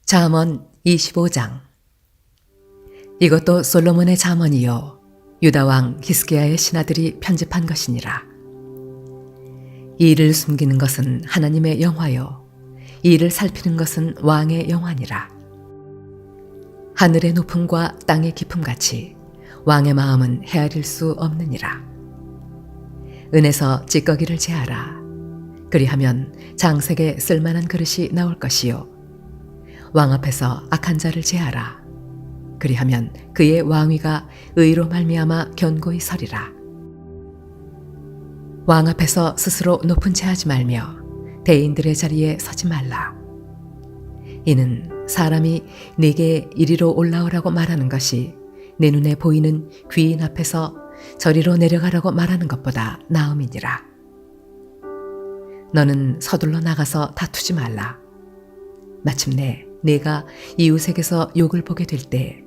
잠언 25장. 이것도 솔로몬의 잠언이요 유다왕 히스기야의 신하들이 편집한 것이니라. 이를 숨기는 것은 하나님의 영화요 이를 살피는 것은 왕의 영화니라. 하늘의 높음과 땅의 깊음같이 왕의 마음은 헤아릴 수 없느니라. 은에서 찌꺼기를 제하라. 그리하면 장색에 쓸만한 그릇이 나올 것이요 왕 앞에서 악한 자를 제하라. 그리하면 그의 왕위가 의로 말미암아 견고히 서리라. 왕 앞에서 스스로 높은 채 하지 말며 대인들의 자리에 서지 말라. 이는 사람이 네게 이리로 올라오라고 말하는 것이 내 눈에 보이는 귀인 앞에서 저리로 내려가라고 말하는 것보다 나음이니라. 너는 서둘러 나가서 다투지 말라. 마침내 내가 이웃에게서 욕을 보게 될 때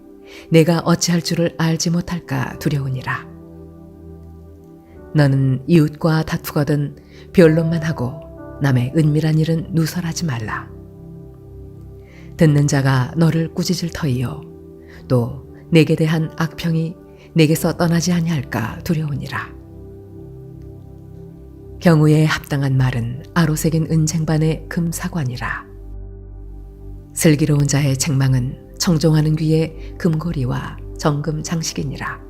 내가 어찌할 줄을 알지 못할까 두려우니라. 너는 이웃과 다투거든 변론만 하고 남의 은밀한 일은 누설하지 말라. 듣는 자가 너를 꾸짖을 터이요 또 내게 대한 악평이 내게서 떠나지 아니할까 두려우니라. 경우에 합당한 말은 아로새긴 은쟁반의 금사관이라. 슬기로운 자의 책망은 청종하는 귀의 금고리와 정금 장식이니라.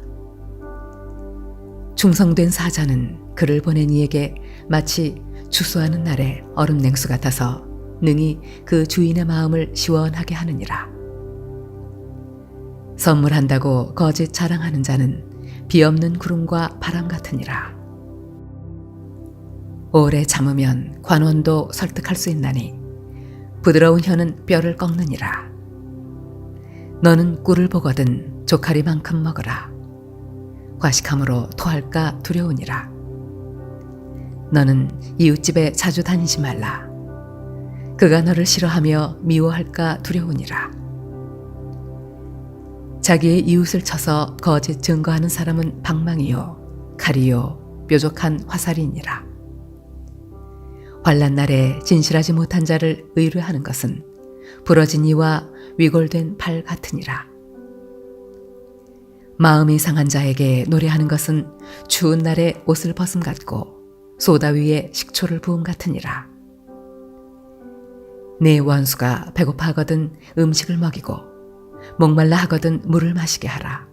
충성된 사자는 그를 보낸 이에게 마치 추수하는 날에 얼음 냉수 같아서 능히 그 주인의 마음을 시원하게 하느니라. 선물한다고 거짓 자랑하는 자는 비 없는 구름과 바람 같으니라. 오래 참으면 관원도 설득할 수 있나니 부드러운 혀는 뼈를 꺾느니라. 너는 꿀을 보거든 조카리만큼 먹으라. 과식함으로 토할까 두려우니라. 너는 이웃집에 자주 다니지 말라. 그가 너를 싫어하며 미워할까 두려우니라. 자기의 이웃을 쳐서 거짓 증거하는 사람은 방망이요 칼이요 뾰족한 화살이니라. 환난 날에 진실하지 못한 자를 의뢰하는 것은 부러진 이와 위골된 팔 같으니라. 마음이 상한 자에게 노래하는 것은 추운 날에 옷을 벗음 같고 소다 위에 식초를 부음 같으니라. 네 원수가 배고파하거든 음식을 먹이고 목말라 하거든 물을 마시게 하라.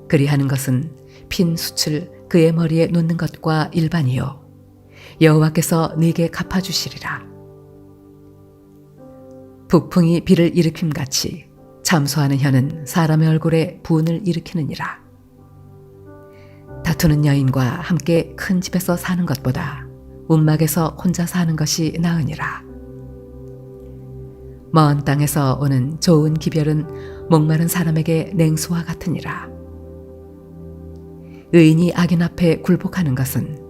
그리하는 것은 핀 숯을 그의 머리에 놓는 것과 일반이요 여호와께서 네게 갚아주시리라. 북풍이 비를 일으킴같이 참소하는 혀는 사람의 얼굴에 분을 일으키느니라. 다투는 여인과 함께 큰 집에서 사는 것보다 움막에서 혼자 사는 것이 나으니라. 먼 땅에서 오는 좋은 기별은 목마른 사람에게 냉수와 같으니라. 의인이 악인 앞에 굴복하는 것은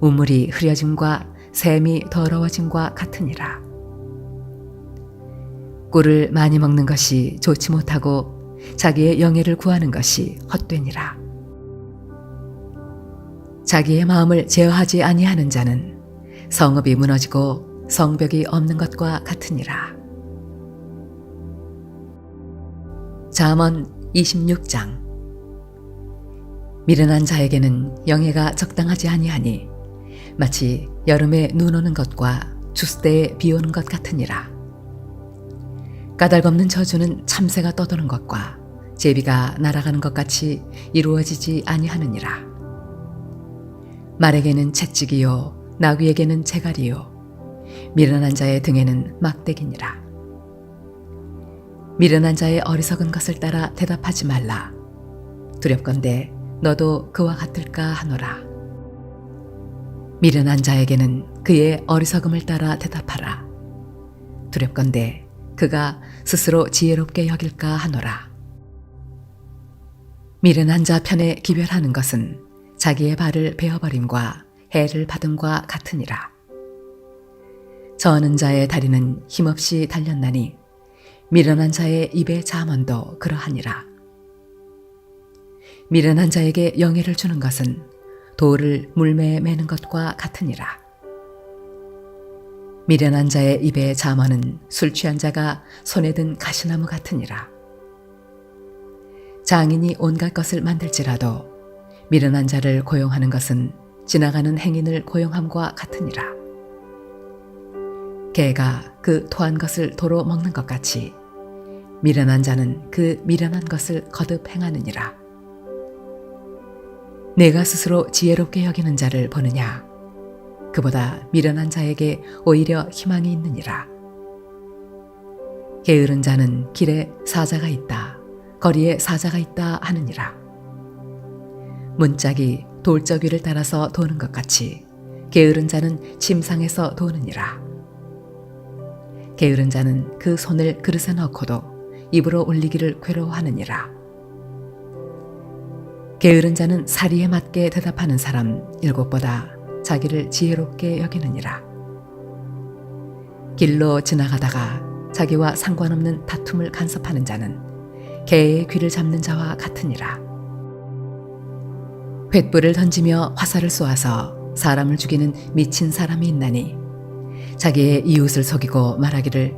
우물이 흐려짐과 샘이 더러워짐과 같으니라. 꿀을 많이 먹는 것이 좋지 못하고 자기의 영예를 구하는 것이 헛되니라. 자기의 마음을 제어하지 아니하는 자는 성읍이 무너지고 성벽이 없는 것과 같으니라. 잠언 26장. 미련한 자에게는 영예가 적당하지 아니하니 마치 여름에 눈 오는 것과 추수때에 비 오는 것 같으니라. 까닭없는 저주는 참새가 떠도는 것과 제비가 날아가는 것 같이 이루어지지 아니하느니라. 말에게는 채찍이요 나귀에게는 재갈이요 미련한 자의 등에는 막대기니라. 미련한 자의 어리석은 것을 따라 대답하지 말라. 두렵건대 너도 그와 같을까 하노라. 미련한 자에게는 그의 어리석음을 따라 대답하라. 두렵건대 그가 스스로 지혜롭게 여길까 하노라. 미련한 자 편에 기별하는 것은 자기의 발을 베어버림과 해를 받음과 같으니라. 저는 자의 다리는 힘없이 달렸나니 미련한 자의 입의 잠언도 그러하니라. 미련한 자에게 영예를 주는 것은 돌을 물매에 매는 것과 같으니라. 미련한 자의 입의 잠언은 술 취한 자가 손에 든 가시나무 같으니라. 장인이 온갖 것을 만들지라도 미련한 자를 고용하는 것은 지나가는 행인을 고용함과 같으니라. 개가 그 토한 것을 도로 먹는 것 같이 미련한 자는 그 미련한 것을 거듭 행하느니라. 내가 스스로 지혜롭게 여기는 자를 보느냐? 그보다 미련한 자에게 오히려 희망이 있느니라. 게으른 자는 길에 사자가 있다, 거리에 사자가 있다 하느니라. 문짝이 돌적 위를 따라서 도는 것 같이 게으른 자는 침상에서 도느니라. 게으른 자는 그 손을 그릇에 넣고도 입으로 올리기를 괴로워하느니라. 게으른 자는 사리에 맞게 대답하는 사람 7보다 자기를 지혜롭게 여기느니라. 길로 지나가다가 자기와 상관없는 다툼을 간섭하는 자는 개의 귀를 잡는 자와 같으니라. 횃불을 던지며 화살을 쏘아서 사람을 죽이는 미친 사람이 있나니 자기의 이웃을 속이고 말하기를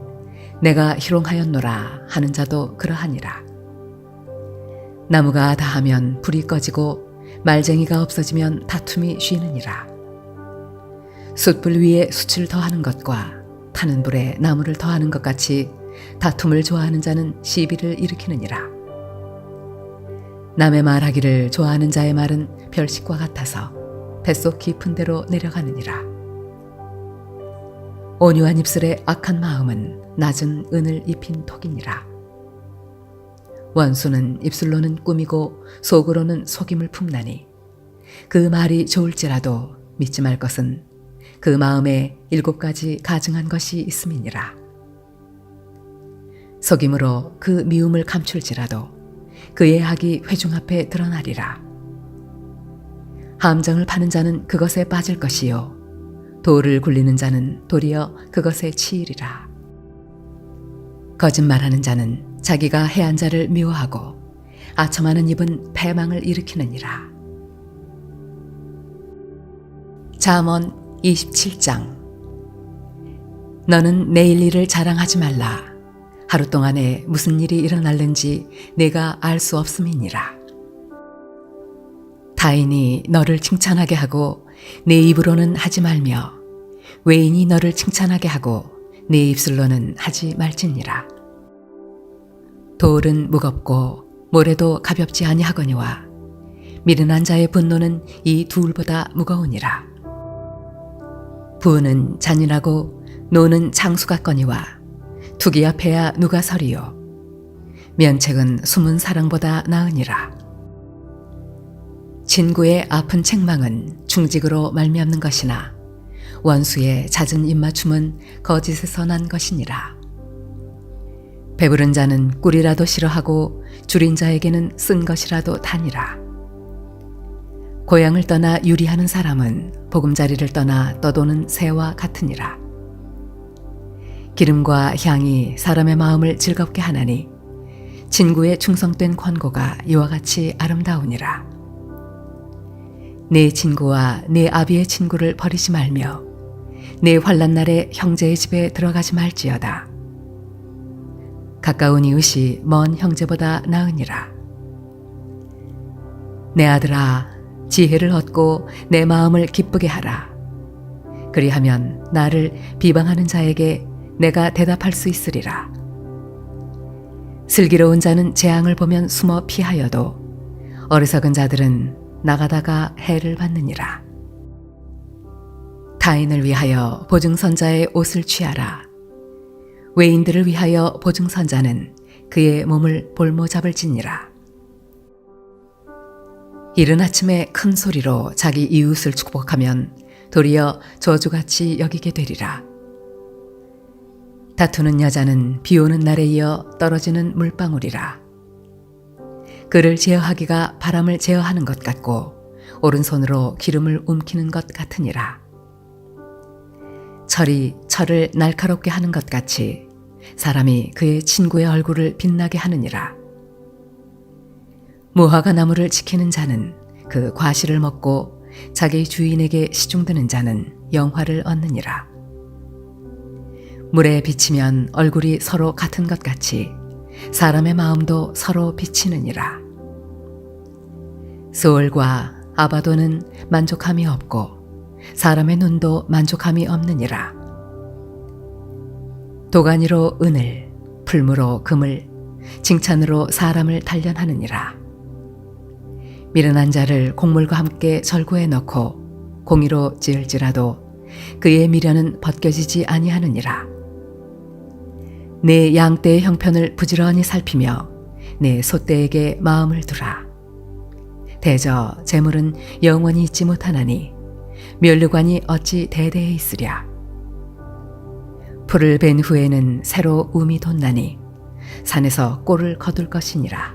내가 희롱하였노라 하는 자도 그러하니라. 나무가 다하면 불이 꺼지고 말쟁이가 없어지면 다툼이 쉬느니라. 숯불 위에 숯을 더하는 것과 타는 불에 나무를 더하는 것 같이 다툼을 좋아하는 자는 시비를 일으키느니라. 남의 말하기를 좋아하는 자의 말은 별식과 같아서 뱃속 깊은 데로 내려가느니라. 온유한 입술의 악한 마음은 낮은 은을 입힌 톡이니라. 원수는 입술로는 꾸미고 속으로는 속임을 품나니 그 말이 좋을지라도 믿지 말 것은 그 마음에 7가지 가증한 것이 있음이니라. 속임으로 그 미움을 감출지라도 그의 악이 회중 앞에 드러나리라. 함정을 파는 자는 그것에 빠질 것이요 돌을 굴리는 자는 도리어 그것에 치이리라. 거짓말하는 자는 자기가 해한 자를 미워하고 아첨하는 입은 패망을 일으키느니라. 잠언 27장. 너는 내일 일을 자랑하지 말라. 하루 동안에 무슨 일이 일어날는지 내가 알 수 없음이니라. 타인이 너를 칭찬하게 하고 내 입으로는 하지 말며 외인이 너를 칭찬하게 하고 내 입술로는 하지 말지니라. 돌은 무겁고 모래도 가볍지 아니하거니와 미련한 자의 분노는 이 둘보다 무거우니라. 부는 잔인하고 노는 장수 같거니와 투기 앞에야 누가 서리요. 면책은 숨은 사랑보다 나으니라. 친구의 아픈 책망은 충직으로 말미암는 것이나 원수의 잦은 입맞춤은 거짓에서 난 것이니라. 배부른 자는 꿀이라도 싫어하고 줄인 자에게는 쓴 것이라도 다니라. 고향을 떠나 유리하는 사람은 보금자리를 떠나 떠도는 새와 같으니라. 기름과 향이 사람의 마음을 즐겁게 하나니 친구의 충성된 권고가 이와 같이 아름다우니라. 내 친구와 내 아비의 친구를 버리지 말며 내 환난 날에 형제의 집에 들어가지 말지어다. 가까운 이웃이 먼 형제보다 나으니라. 내 아들아, 지혜를 얻고 내 마음을 기쁘게 하라. 그리하면 나를 비방하는 자에게 내가 대답할 수 있으리라. 슬기로운 자는 재앙을 보면 숨어 피하여도 어리석은 자들은 나가다가 해를 받느니라. 타인을 위하여 보증선자의 옷을 취하라. 외인들을 위하여 보증선자는 그의 몸을 볼모 잡을지니라. 이른 아침에 큰 소리로 자기 이웃을 축복하면 도리어 저주같이 여기게 되리라. 다투는 여자는 비 오는 날에 이어 떨어지는 물방울이라. 그를 제어하기가 바람을 제어하는 것 같고 오른손으로 기름을 움키는 것 같으니라. 철이 철을 날카롭게 하는 것 같이 사람이 그의 친구의 얼굴을 빛나게 하느니라. 무화과 나무를 지키는 자는 그 과실을 먹고 자기 주인에게 시중드는 자는 영화를 얻느니라. 물에 비치면 얼굴이 서로 같은 것 같이 사람의 마음도 서로 비치느니라. 스올과 아바도는 만족함이 없고 사람의 눈도 만족함이 없느니라. 도가니로 은을, 풀무로 금을, 칭찬으로 사람을 단련하느니라. 미련한 자를 곡물과 함께 절구에 넣고 공의로 찌을지라도 그의 미련은 벗겨지지 아니하느니라. 내 양떼의 형편을 부지런히 살피며 내 소떼에게 마음을 두라. 대저 재물은 영원히 있지 못하나니 면류관이 어찌 대대에 있으랴. 풀을 벤 후에는 새로 움이 돋나니 산에서 꼴을 거둘 것이니라.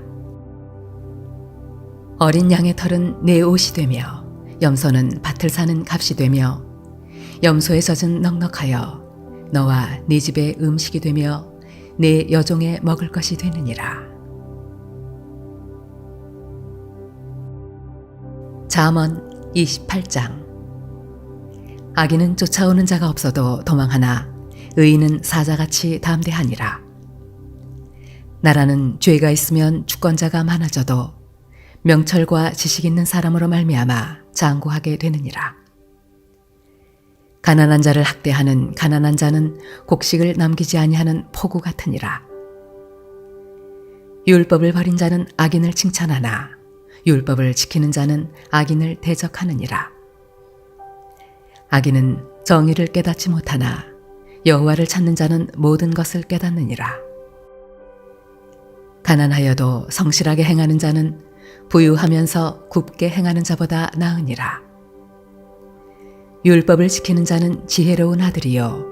어린 양의 털은 내 옷이 되며 염소는 밭을 사는 값이 되며 염소의 젖은 넉넉하여 너와 네 집의 음식이 되며 내 여종의 먹을 것이 되느니라. 잠언 28장. 악인은 쫓아오는 자가 없어도 도망하나 의인은 사자같이 담대하니라. 나라는 죄가 있으면 주권자가 많아져도 명철과 지식 있는 사람으로 말미암아 장구하게 되느니라. 가난한 자를 학대하는 가난한 자는 곡식을 남기지 아니하는 포구 같으니라. 율법을 버린 자는 악인을 칭찬하나 율법을 지키는 자는 악인을 대적하느니라. 악인은 정의를 깨닫지 못하나 여호와를 찾는 자는 모든 것을 깨닫느니라. 가난하여도 성실하게 행하는 자는 부유하면서 굽게 행하는 자보다 나으니라. 율법을 지키는 자는 지혜로운 아들이요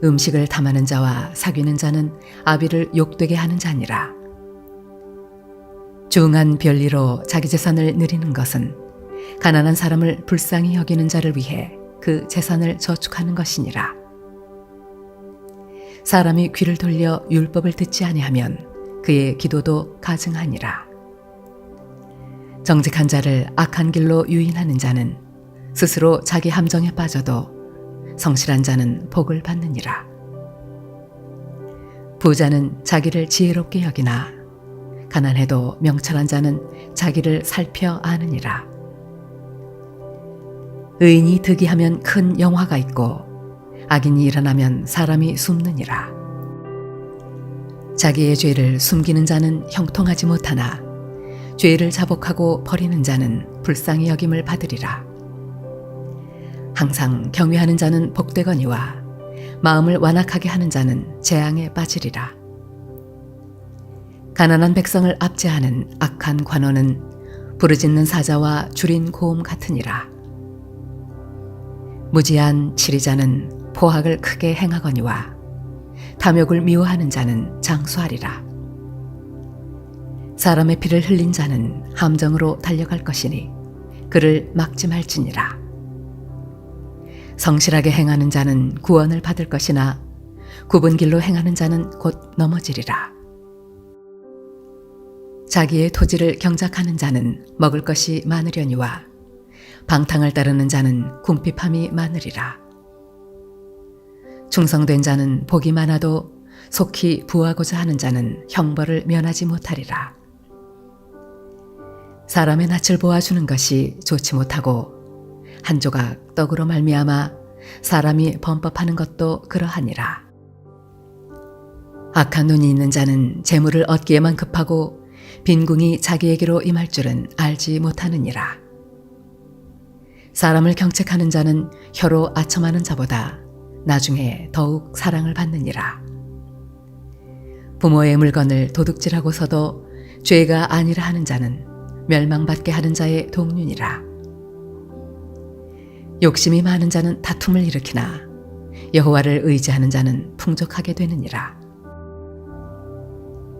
음식을 탐하는 자와 사귀는 자는 아비를 욕되게 하는 자니라. 중한 별리로 자기 재산을 누리는 것은 가난한 사람을 불쌍히 여기는 자를 위해 그 재산을 저축하는 것이니라. 사람이 귀를 돌려 율법을 듣지 아니하면 그의 기도도 가증하니라. 정직한 자를 악한 길로 유인하는 자는 스스로 자기 함정에 빠져도 성실한 자는 복을 받느니라. 부자는 자기를 지혜롭게 여기나 가난해도 명철한 자는 자기를 살펴 아느니라. 의인이 득이하면 큰 영화가 있고 악인이 일어나면 사람이 숨느니라. 자기의 죄를 숨기는 자는 형통하지 못하나 죄를 자복하고 버리는 자는 불쌍히 여김을 받으리라. 항상 경외하는 자는 복되거니와 마음을 완악하게 하는 자는 재앙에 빠지리라. 가난한 백성을 압제하는 악한 관원은 부르짖는 사자와 줄인 고음 같으니라. 무지한 치리자는 포학을 크게 행하거니와 탐욕을 미워하는 자는 장수하리라. 사람의 피를 흘린 자는 함정으로 달려갈 것이니 그를 막지 말지니라. 성실하게 행하는 자는 구원을 받을 것이나 굽은 길로 행하는 자는 곧 넘어지리라. 자기의 토지를 경작하는 자는 먹을 것이 많으려니와 방탕을 따르는 자는 궁핍함이 많으리라. 충성된 자는 복이 많아도 속히 부하고자 하는 자는 형벌을 면하지 못하리라. 사람의 낯을 보아주는 것이 좋지 못하고 한 조각 떡으로 말미암아 사람이 범법하는 것도 그러하니라. 악한 눈이 있는 자는 재물을 얻기에만 급하고 빈궁이 자기에게로 임할 줄은 알지 못하느니라. 사람을 경책하는 자는 혀로 아첨하는 자보다 나중에 더욱 사랑을 받느니라. 부모의 물건을 도둑질하고서도 죄가 아니라 하는 자는 멸망받게 하는 자의 동륜이라. 욕심이 많은 자는 다툼을 일으키나 여호와를 의지하는 자는 풍족하게 되느니라.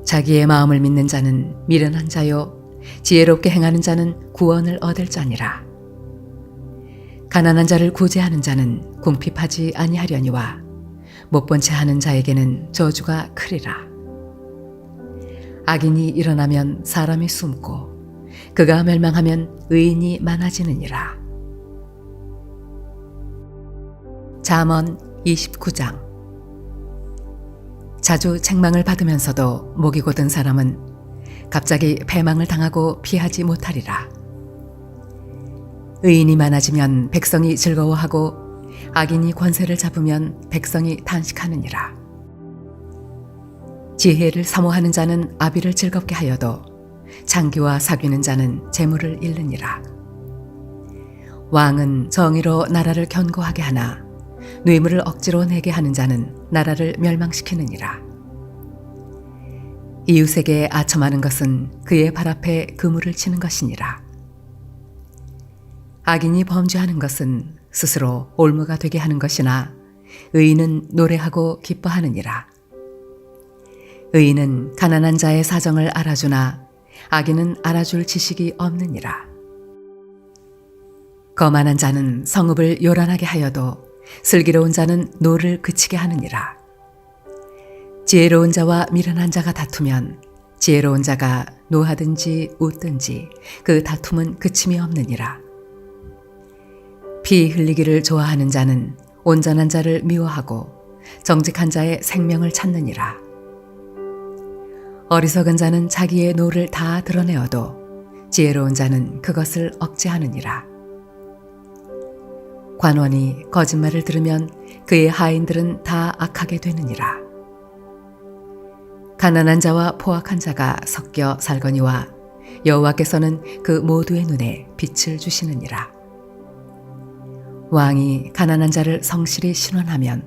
자기의 마음을 믿는 자는 미련한 자요 지혜롭게 행하는 자는 구원을 얻을 자니라. 가난한 자를 구제하는 자는 궁핍하지 아니하려니와 못본 채 하는 자에게는 저주가 크리라. 악인이 일어나면 사람이 숨고 그가 멸망하면 의인이 많아지느니라. 잠언 29장. 자주 책망을 받으면서도 목이 곧은 사람은 갑자기 패망을 당하고 피하지 못하리라. 의인이 많아지면 백성이 즐거워하고 악인이 권세를 잡으면 백성이 탄식하느니라. 지혜를 사모하는 자는 아비를 즐겁게 하여도 장기와 사귀는 자는 재물을 잃느니라. 왕은 정의로 나라를 견고하게 하나 뇌물을 억지로 내게 하는 자는 나라를 멸망시키느니라. 이웃에게 아첨하는 것은 그의 발 앞에 그물을 치는 것이니라. 악인이 범죄하는 것은 스스로 올무가 되게 하는 것이나 의인은 노래하고 기뻐하느니라. 의인은 가난한 자의 사정을 알아주나 악인은 알아줄 지식이 없느니라. 거만한 자는 성읍을 요란하게 하여도 슬기로운 자는 노를 그치게 하느니라. 지혜로운 자와 미련한 자가 다투면 지혜로운 자가 노하든지 웃든지 그 다툼은 그침이 없느니라. 피 흘리기를 좋아하는 자는 온전한 자를 미워하고 정직한 자의 생명을 찾느니라. 어리석은 자는 자기의 노를 다 드러내어도 지혜로운 자는 그것을 억제하느니라. 관원이 거짓말을 들으면 그의 하인들은 다 악하게 되느니라. 가난한 자와 포악한 자가 섞여 살거니와 여호와께서는 그 모두의 눈에 빛을 주시느니라. 왕이 가난한 자를 성실히 신원하면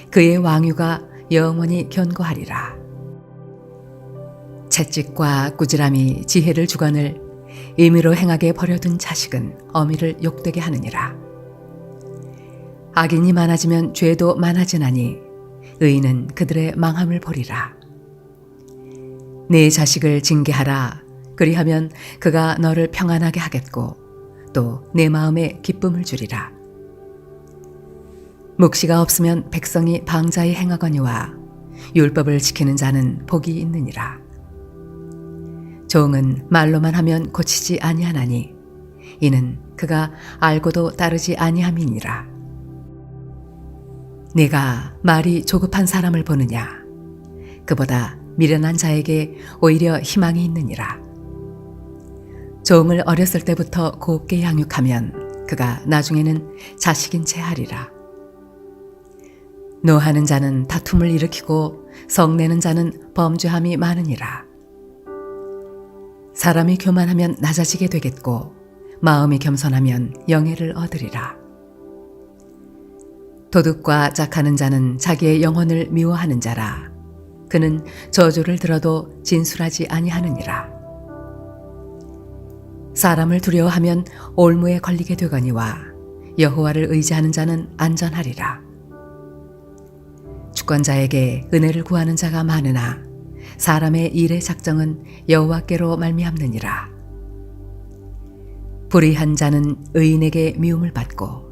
그의 왕위가 영원히 견고하리라. 채찍과 꾸지람이 지혜를 주거늘 임의로 행하게 버려둔 자식은 어미를 욕되게 하느니라. 악인이 많아지면 죄도 많아지나니 의인은 그들의 망함을 보리라. 네 자식을 징계하라. 그리하면 그가 너를 평안하게 하겠고 또 내 마음에 기쁨을 주리라. 묵시가 없으면 백성이 방자히 행하거니와 율법을 지키는 자는 복이 있느니라. 종은 말로만 하면 고치지 아니하나니 이는 그가 알고도 따르지 아니함이니라. 네가 말이 조급한 사람을 보느냐? 그보다 미련한 자에게 오히려 희망이 있느니라. 종을 어렸을 때부터 곱게 양육하면 그가 나중에는 자식인 채 하리라. 노하는 자는 다툼을 일으키고 성내는 자는 범죄함이 많으니라. 사람이 교만하면 낮아지게 되겠고 마음이 겸손하면 영예를 얻으리라. 도둑과 짝하는 자는 자기의 영혼을 미워하는 자라. 그는 저주를 들어도 진술하지 아니하느니라. 사람을 두려워하면 올무에 걸리게 되거니와 여호와를 의지하는 자는 안전하리라. 주권자에게 은혜를 구하는 자가 많으나 사람의 일의 작정은 여호와께로 말미암느니라. 불의한 자는 의인에게 미움을 받고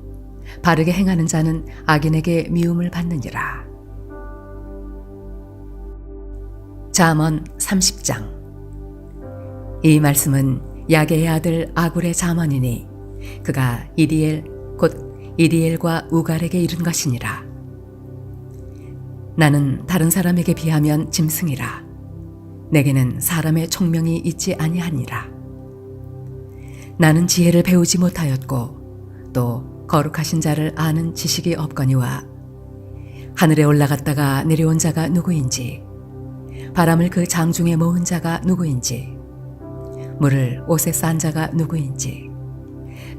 바르게 행하는 자는 악인에게 미움을 받느니라. 잠언 30장. 이 말씀은 야게의 아들 아굴의 잠언이니 그가 이디엘 곧 이디엘과 우갈에게 이른 것이니라. 나는 다른 사람에게 비하면 짐승이라. 내게는 사람의 총명이 있지 아니하니라. 나는 지혜를 배우지 못하였고 또 거룩하신 자를 아는 지식이 없거니와 하늘에 올라갔다가 내려온 자가 누구인지 바람을 그 장중에 모은 자가 누구인지 물을 옷에 싼 자가 누구인지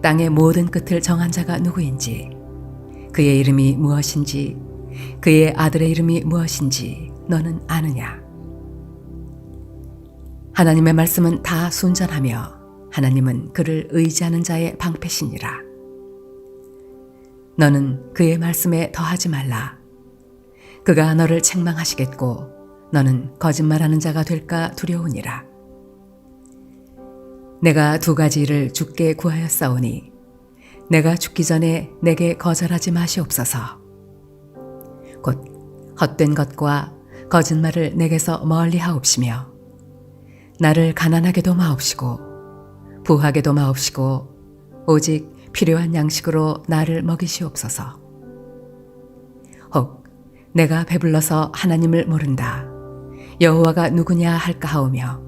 땅의 모든 끝을 정한 자가 누구인지 그의 이름이 무엇인지 그의 아들의 이름이 무엇인지 너는 아느냐? 하나님의 말씀은 다 순전하며 하나님은 그를 의지하는 자의 방패시니라. 너는 그의 말씀에 더하지 말라. 그가 너를 책망하시겠고 너는 거짓말하는 자가 될까 두려우니라. 내가 두 가지 일을 주께 구하였사오니 내가 죽기 전에 내게 거절하지 마시옵소서. 곧 헛된 것과 거짓말을 내게서 멀리 하옵시며 나를 가난하게도 마옵시고 부하게도 마옵시고 오직 필요한 양식으로 나를 먹이시옵소서. 혹 내가 배불러서 하나님을 모른다. 여호와가 누구냐 할까 하오며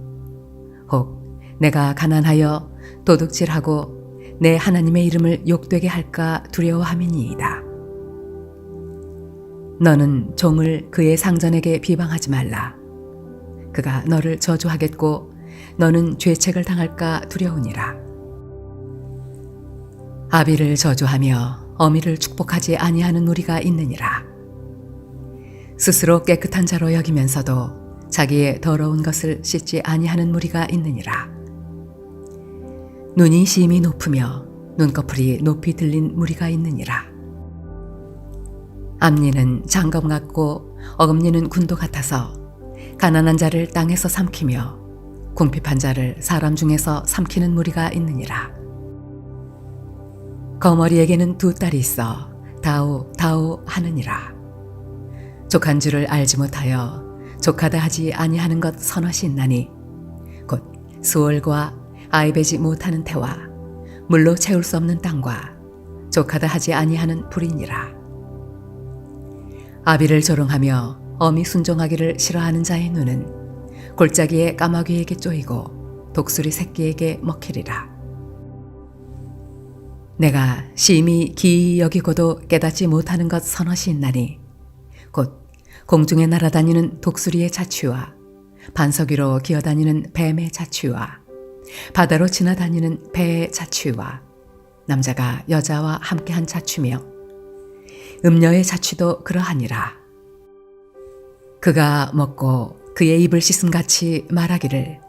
혹 내가 가난하여 도둑질하고 내 하나님의 이름을 욕되게 할까 두려워함이니이다. 너는 종을 그의 상전에게 비방하지 말라. 그가 너를 저주하겠고 너는 죄책을 당할까 두려우니라. 아비를 저주하며 어미를 축복하지 아니하는 무리가 있느니라. 스스로 깨끗한 자로 여기면서도 자기의 더러운 것을 씻지 아니하는 무리가 있느니라. 눈이 심히 높으며 눈꺼풀이 높이 들린 무리가 있느니라. 앞니는 장검 같고 어금니는 군도 같아서 가난한 자를 땅에서 삼키며 궁핍한 자를 사람 중에서 삼키는 무리가 있느니라. 거머리에게는 두 딸이 있어 다오 다오 하느니라. 족한 줄을 알지 못하여 족하다 하지 아니하는 것 서너시 있나니 곧 수월과 아이배지 못하는 태와 물로 채울 수 없는 땅과 족하다 하지 아니하는 불이니라. 아비를 조롱하며 어미 순종하기를 싫어하는 자의 눈은 골짜기의 까마귀에게 쪼이고 독수리 새끼에게 먹히리라. 내가 심히 기이 여기고도 깨닫지 못하는 것 서너시 있나니 곧 공중에 날아다니는 독수리의 자취와 반석 위로 기어다니는 뱀의 자취와 바다로 지나다니는 배의 자취와 남자가 여자와 함께한 자취며 음녀의 자취도 그러하니라. 그가 먹고 그의 입을 씻음같이 말하기를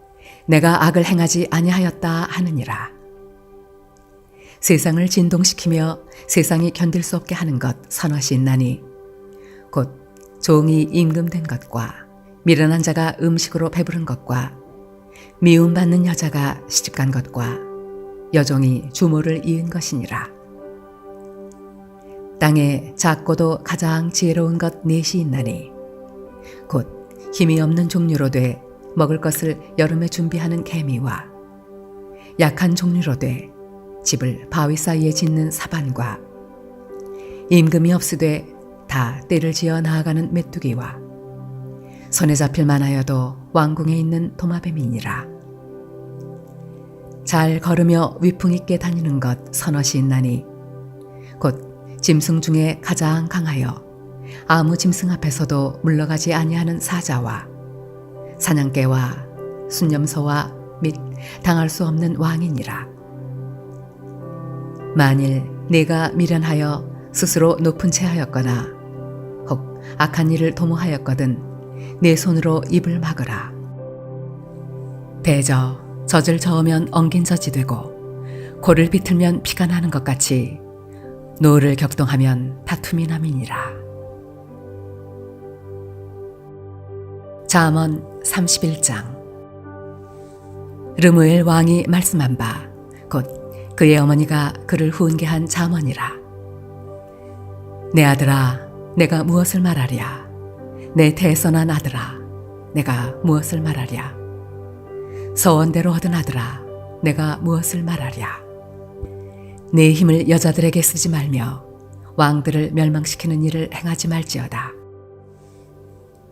내가 악을 행하지 아니하였다 하느니라. 세상을 진동시키며 세상이 견딜 수 없게 하는 것 서너시 있나니 곧 종이 임금된 것과 미련한 자가 음식으로 배부른 것과 미움받는 여자가 시집간 것과 여종이 주모를 이은 것이니라. 땅에 작고도 가장 지혜로운 것 넷이 있나니 곧 힘이 없는 종류로 돼 먹을 것을 여름에 준비하는 개미와 약한 종류로 돼 집을 바위 사이에 짓는 사반과 임금이 없으되 다 때를 지어 나아가는 메뚜기와 손에 잡힐 만하여도 왕궁에 있는 도마뱀이니라. 잘 걸으며 위풍 있게 다니는 것 서너시 있나니 곧 짐승 중에 가장 강하여 아무 짐승 앞에서도 물러가지 아니하는 사자와 사냥개와 순념소와 및 당할 수 없는 왕이니라. 만일 네가 미련하여 스스로 높은 채 하였거나 혹 악한 일을 도모하였거든 내 손으로 입을 막으라. 대저 젖을 저으면 엉긴 젖이 되고 코를 비틀면 피가 나는 것 같이 노를 격동하면 다툼이 남이니라. 잠언 31장. 르무엘 왕이 말씀한 바 곧 그의 어머니가 그를 훈계한 잠언이라. 내 아들아 내가 무엇을 말하랴. 내 태선한 아들아 내가 무엇을 말하랴. 서원대로 얻은 아들아 내가 무엇을 말하랴. 내 힘을 여자들에게 쓰지 말며 왕들을 멸망시키는 일을 행하지 말지어다.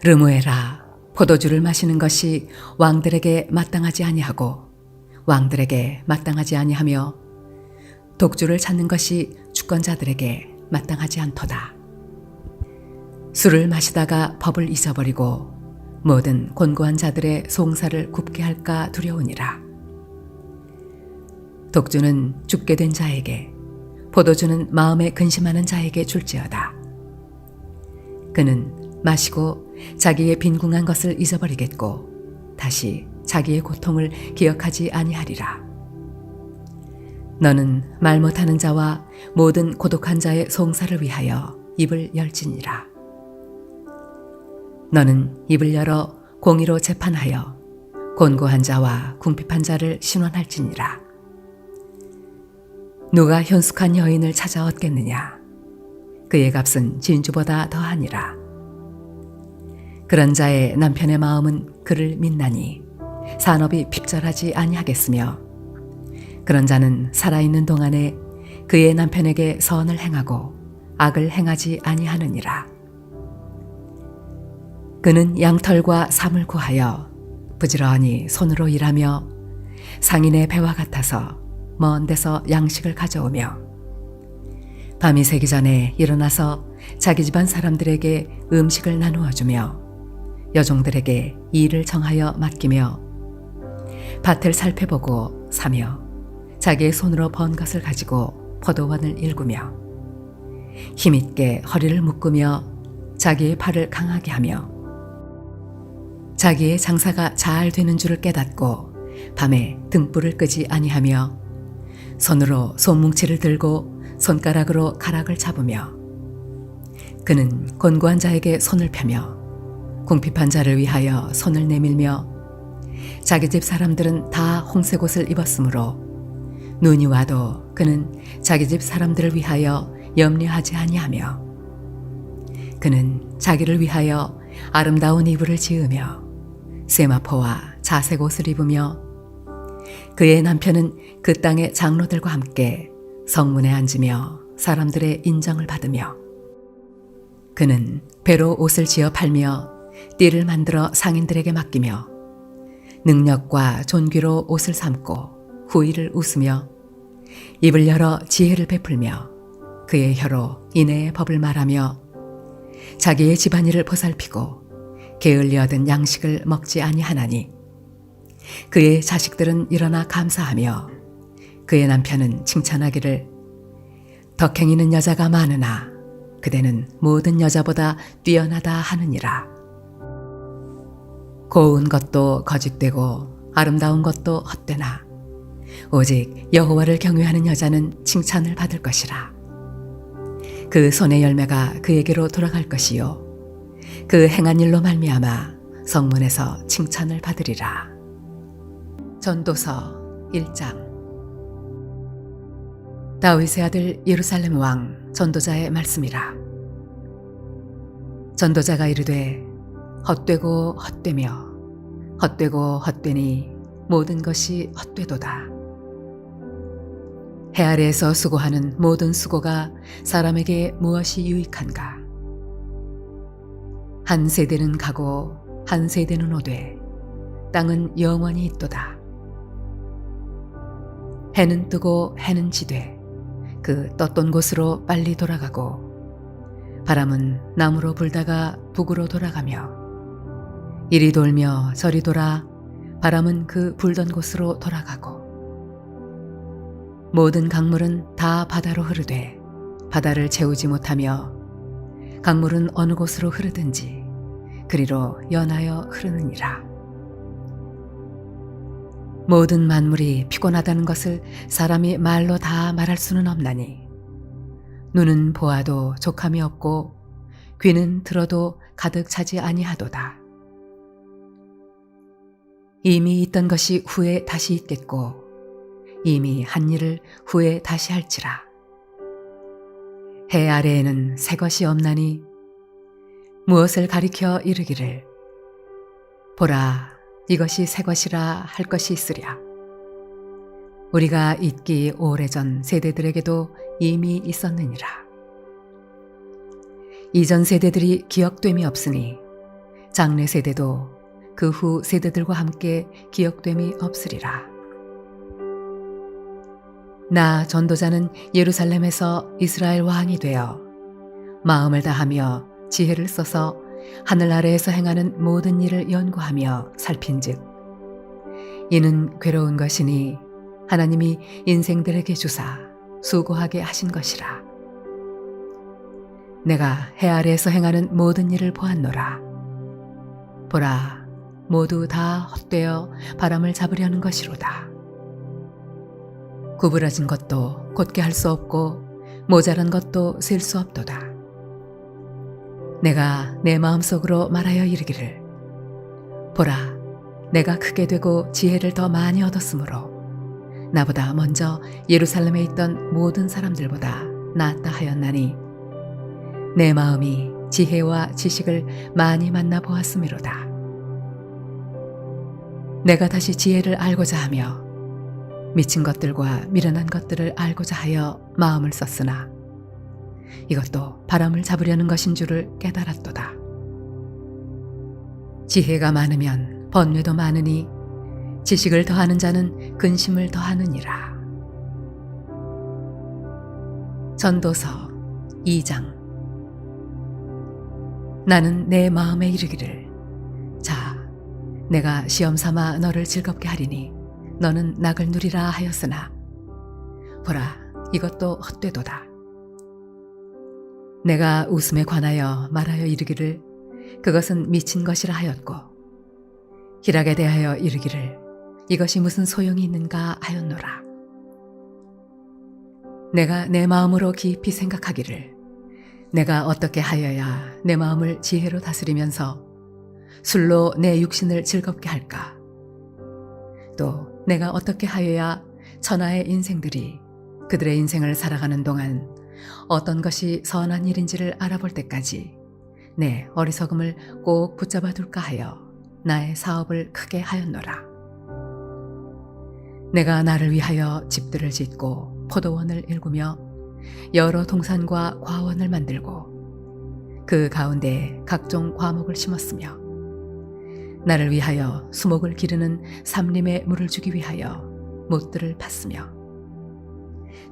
르무엘아 포도주를 마시는 것이 왕들에게 마땅하지 아니하고 왕들에게 마땅하지 아니하며 독주를 찾는 것이 주권자들에게 마땅하지 않도다. 술을 마시다가 법을 잊어버리고 모든 곤고한 자들의 송사를 굽게 할까 두려우니라. 독주는 죽게 된 자에게 포도주는 마음에 근심하는 자에게 줄지어다. 그는 마시고 자기의 빈궁한 것을 잊어버리겠고 다시 자기의 고통을 기억하지 아니하리라. 너는 말 못하는 자와 모든 고독한 자의 송사를 위하여 입을 열지니라. 너는 입을 열어 공의로 재판하여 곤고한 자와 궁핍한 자를 신원할지니라. 누가 현숙한 여인을 찾아 얻겠느냐. 그의 값은 진주보다 더하니라. 그런 자의 남편의 마음은 그를 믿나니 산업이 핍절하지 아니하겠으며 그런 자는 살아있는 동안에 그의 남편에게 선을 행하고 악을 행하지 아니하느니라. 그는 양털과 삼을 구하여 부지런히 손으로 일하며 상인의 배와 같아서 먼 데서 양식을 가져오며 밤이 새기 전에 일어나서 자기 집안 사람들에게 음식을 나누어 주며 여종들에게 일을 정하여 맡기며 밭을 살펴보고 사며 자기의 손으로 번 것을 가지고 포도원을 일구며 힘있게 허리를 묶으며 자기의 팔을 강하게 하며 자기의 장사가 잘 되는 줄을 깨닫고 밤에 등불을 끄지 아니하며 손으로 손뭉치를 들고 손가락으로 가락을 잡으며 그는 곤고한 자에게 손을 펴며 궁핍한 자를 위하여 손을 내밀며 자기 집 사람들은 다 홍색 옷을 입었으므로 눈이 와도 그는 자기 집 사람들을 위하여 염려하지 아니하며 그는 자기를 위하여 아름다운 이불을 지으며 세마포와 자색 옷을 입으며 그의 남편은 그 땅의 장로들과 함께 성문에 앉으며 사람들의 인정을 받으며 그는 배로 옷을 지어 팔며 띠를 만들어 상인들에게 맡기며 능력과 존귀로 옷을 삼고 후일을 웃으며 입을 열어 지혜를 베풀며 그의 혀로 인애의 법을 말하며 자기의 집안일을 보살피고 게을리 얻은 양식을 먹지 아니하나니 그의 자식들은 일어나 감사하며 그의 남편은 칭찬하기를 덕행이는 여자가 많으나 그대는 모든 여자보다 뛰어나다 하느니라. 고운 것도 거짓되고 아름다운 것도 헛되나 오직 여호와를 경외하는 여자는 칭찬을 받을 것이라. 그 손의 열매가 그에게로 돌아갈 것이요 그 행한 일로 말미암아 성문에서 칭찬을 받으리라. 전도서 1장. 다윗의 아들 예루살렘 왕 전도자의 말씀이라. 전도자가 이르되 헛되고 헛되며 헛되고 헛되니 모든 것이 헛되도다. 해 아래에서 수고하는 모든 수고가 사람에게 무엇이 유익한가? 한 세대는 가고 한 세대는 오되 땅은 영원히 있도다. 해는 뜨고 해는 지되 그 떴던 곳으로 빨리 돌아가고 바람은 남으로 불다가 북으로 돌아가며 이리 돌며 저리 돌아 바람은 그 불던 곳으로 돌아가고 모든 강물은 다 바다로 흐르되 바다를 채우지 못하며 강물은 어느 곳으로 흐르든지 그리로 연하여 흐르느니라. 모든 만물이 피곤하다는 것을 사람이 말로 다 말할 수는 없나니 눈은 보아도 족함이 없고 귀는 들어도 가득 차지 아니하도다. 이미 있던 것이 후에 다시 있겠고 이미 한 일을 후에 다시 할지라. 해 아래에는 새 것이 없나니 무엇을 가리켜 이르기를 보라 이것이 새 것이라 할 것이 있으랴. 우리가 있기 오래전 세대들에게도 이미 있었느니라. 이전 세대들이 기억됨이 없으니 장래 세대도 그 후 세대들과 함께 기억됨이 없으리라. 나 전도자는 예루살렘에서 이스라엘 왕이 되어 마음을 다하며 지혜를 써서 하늘 아래에서 행하는 모든 일을 연구하며 살핀즉 이는 괴로운 것이니 하나님이 인생들에게 주사 수고하게 하신 것이라. 내가 해 아래에서 행하는 모든 일을 보았노라. 보라 모두 다 헛되어 바람을 잡으려는 것이로다. 구부러진 것도 곧게 할 수 없고 모자란 것도 셀 수 없도다. 내가 내 마음속으로 말하여 이르기를 보라 내가 크게 되고 지혜를 더 많이 얻었으므로 나보다 먼저 예루살렘에 있던 모든 사람들보다 낫다 하였나니 내 마음이 지혜와 지식을 많이 만나 보았음이로다. 내가 다시 지혜를 알고자 하며 미친 것들과 미련한 것들을 알고자 하여 마음을 썼으나 이것도 바람을 잡으려는 것인 줄을 깨달았도다. 지혜가 많으면 번뇌도 많으니 지식을 더하는 자는 근심을 더하느니라. 전도서 2장. 나는 내 마음에 이르기를, 자, 내가 시험 삼아 너를 즐겁게 하리니 너는 낙을 누리라 하였으나 보라, 이것도 헛되도다. 내가 웃음에 관하여 말하여 이르기를 그것은 미친 것이라 하였고, 희락에 대하여 이르기를 이것이 무슨 소용이 있는가 하였노라. 내가 내 마음으로 깊이 생각하기를, 내가 어떻게 하여야 내 마음을 지혜로 다스리면서 술로 내 육신을 즐겁게 할까? 또 내가 어떻게 하여야 천하의 인생들이 그들의 인생을 살아가는 동안 어떤 것이 선한 일인지를 알아볼 때까지 내 어리석음을 꼭 붙잡아 둘까 하여 나의 사업을 크게 하였노라. 내가 나를 위하여 집들을 짓고 포도원을 일구며 여러 동산과 과원을 만들고 그 가운데 각종 과목을 심었으며 나를 위하여 수목을 기르는 삼림에 물을 주기 위하여 못들을 팠으며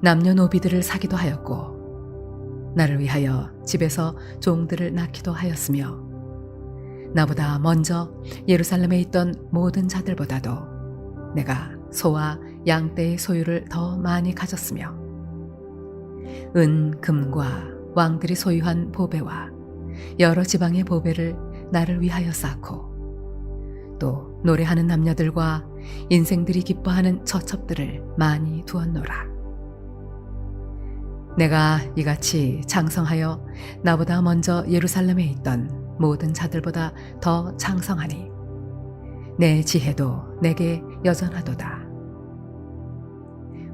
남녀노비들을 사기도 하였고 나를 위하여 집에서 종들을 낳기도 하였으며 나보다 먼저 예루살렘에 있던 모든 자들보다도 내가 소와 양떼의 소유를 더 많이 가졌으며 은, 금과 왕들이 소유한 보배와 여러 지방의 보배를 나를 위하여 쌓고 또 노래하는 남녀들과 인생들이 기뻐하는 처첩들을 많이 두었노라. 내가 이같이 장성하여 나보다 먼저 예루살렘에 있던 모든 자들보다 더 장성하니 내 지혜도 내게 여전하도다.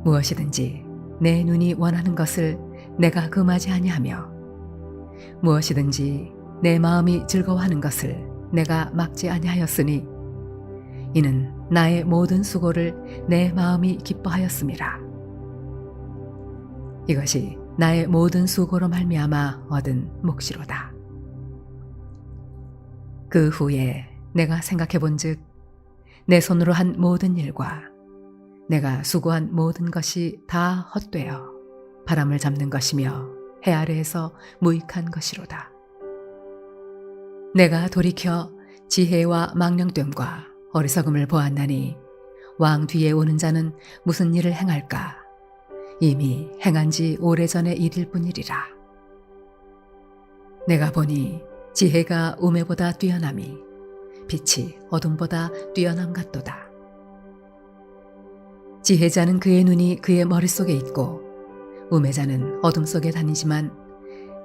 무엇이든지 내 눈이 원하는 것을 내가 금하지 아니하며 무엇이든지 내 마음이 즐거워하는 것을 내가 막지 아니하였으니 이는 나의 모든 수고를 내 마음이 기뻐하였음이라. 이것이 나의 모든 수고로 말미암아 얻은 몫이로다. 그 후에 내가 생각해 본즉 내 손으로 한 모든 일과 내가 수고한 모든 것이 다 헛되어 바람을 잡는 것이며 해 아래에서 무익한 것이로다. 내가 돌이켜 지혜와 망령됨과 어리석음을 보았나니 왕 뒤에 오는 자는 무슨 일을 행할까? 이미 행한 지 오래전의 일일 뿐이리라. 내가 보니 지혜가 우매보다 뛰어남이 빛이 어둠보다 뛰어남 같도다. 지혜자는 그의 눈이 그의 머릿속에 있고 우매자는 어둠 속에 다니지만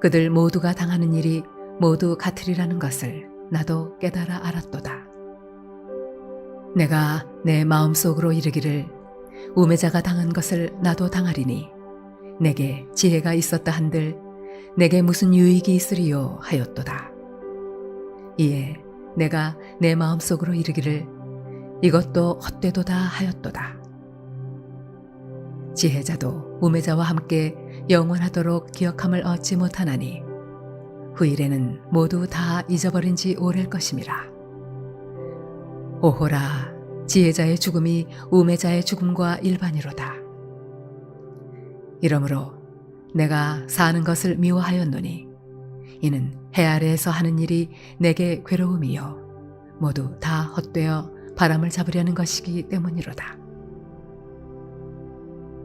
그들 모두가 당하는 일이 모두 같으리라는 것을 나도 깨달아 알았도다. 내가 내 마음속으로 이르기를 우매자가 당한 것을 나도 당하리니 내게 지혜가 있었다 한들 내게 무슨 유익이 있으리요 하였도다. 이에 내가 내 마음속으로 이르기를 이것도 헛되도다 하였도다. 지혜자도 우매자와 함께 영원하도록 기억함을 얻지 못하나니 후일에는 모두 다 잊어버린 지 오래일 것임이라. 오호라, 지혜자의 죽음이 우매자의 죽음과 일반이로다. 이러므로 내가 사는 것을 미워하였노니 이는 해 아래에서 하는 일이 내게 괴로움이요 모두 다 헛되어 바람을 잡으려는 것이기 때문이로다.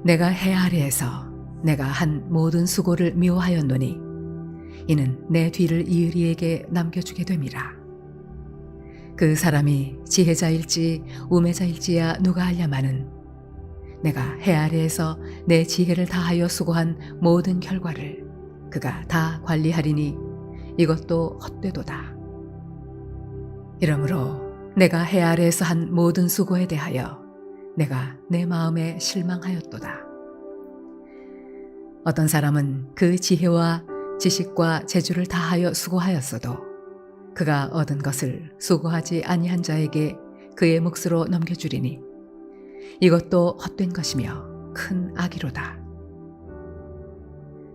내가 해 아래에서 내가 한 모든 수고를 미워하였노니 이는 내 뒤를 이으리에게 남겨주게 됨이라. 그 사람이 지혜자일지 우매자일지야 누가 알랴마는 내가 해 아래에서 내 지혜를 다하여 수고한 모든 결과를 그가 다 관리하리니 이것도 헛되도다. 이러므로 내가 해 아래에서 한 모든 수고에 대하여 내가 내 마음에 실망하였도다. 어떤 사람은 그 지혜와 지식과 재주를 다하여 수고하였어도 그가 얻은 것을 수고하지 아니한 자에게 그의 몫으로 넘겨주리니 이것도 헛된 것이며 큰 악이로다.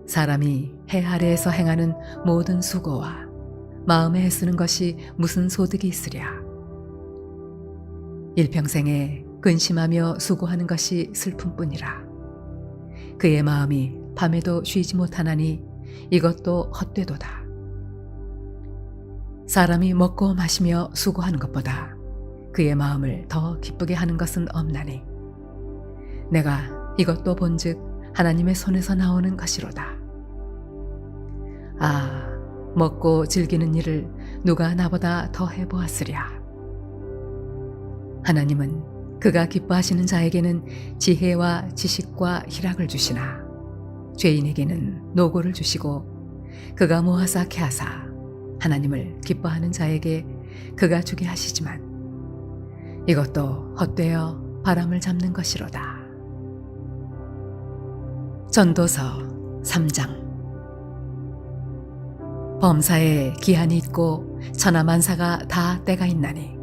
사람이 해 아래에서 행하는 모든 수고와 마음에 애쓰는 것이 무슨 소득이 있으랴. 일평생에 근심하며 수고하는 것이 슬픔뿐이라. 그의 마음이 밤에도 쉬지 못하나니 이것도 헛되도다. 사람이 먹고 마시며 수고하는 것보다 그의 마음을 더 기쁘게 하는 것은 없나니 내가 이것도 본즉 하나님의 손에서 나오는 것이로다. 아, 먹고 즐기는 일을 누가 나보다 더 해보았으랴. 하나님은 그가 기뻐하시는 자에게는 지혜와 지식과 희락을 주시나 죄인에게는 노고를 주시고 그가 모아 쌓게 하사 하나님을 기뻐하는 자에게 그가 주게 하시지만 이것도 헛되어 바람을 잡는 것이로다. 전도서 3장. 범사에 기한이 있고 천하만사가 다 때가 있나니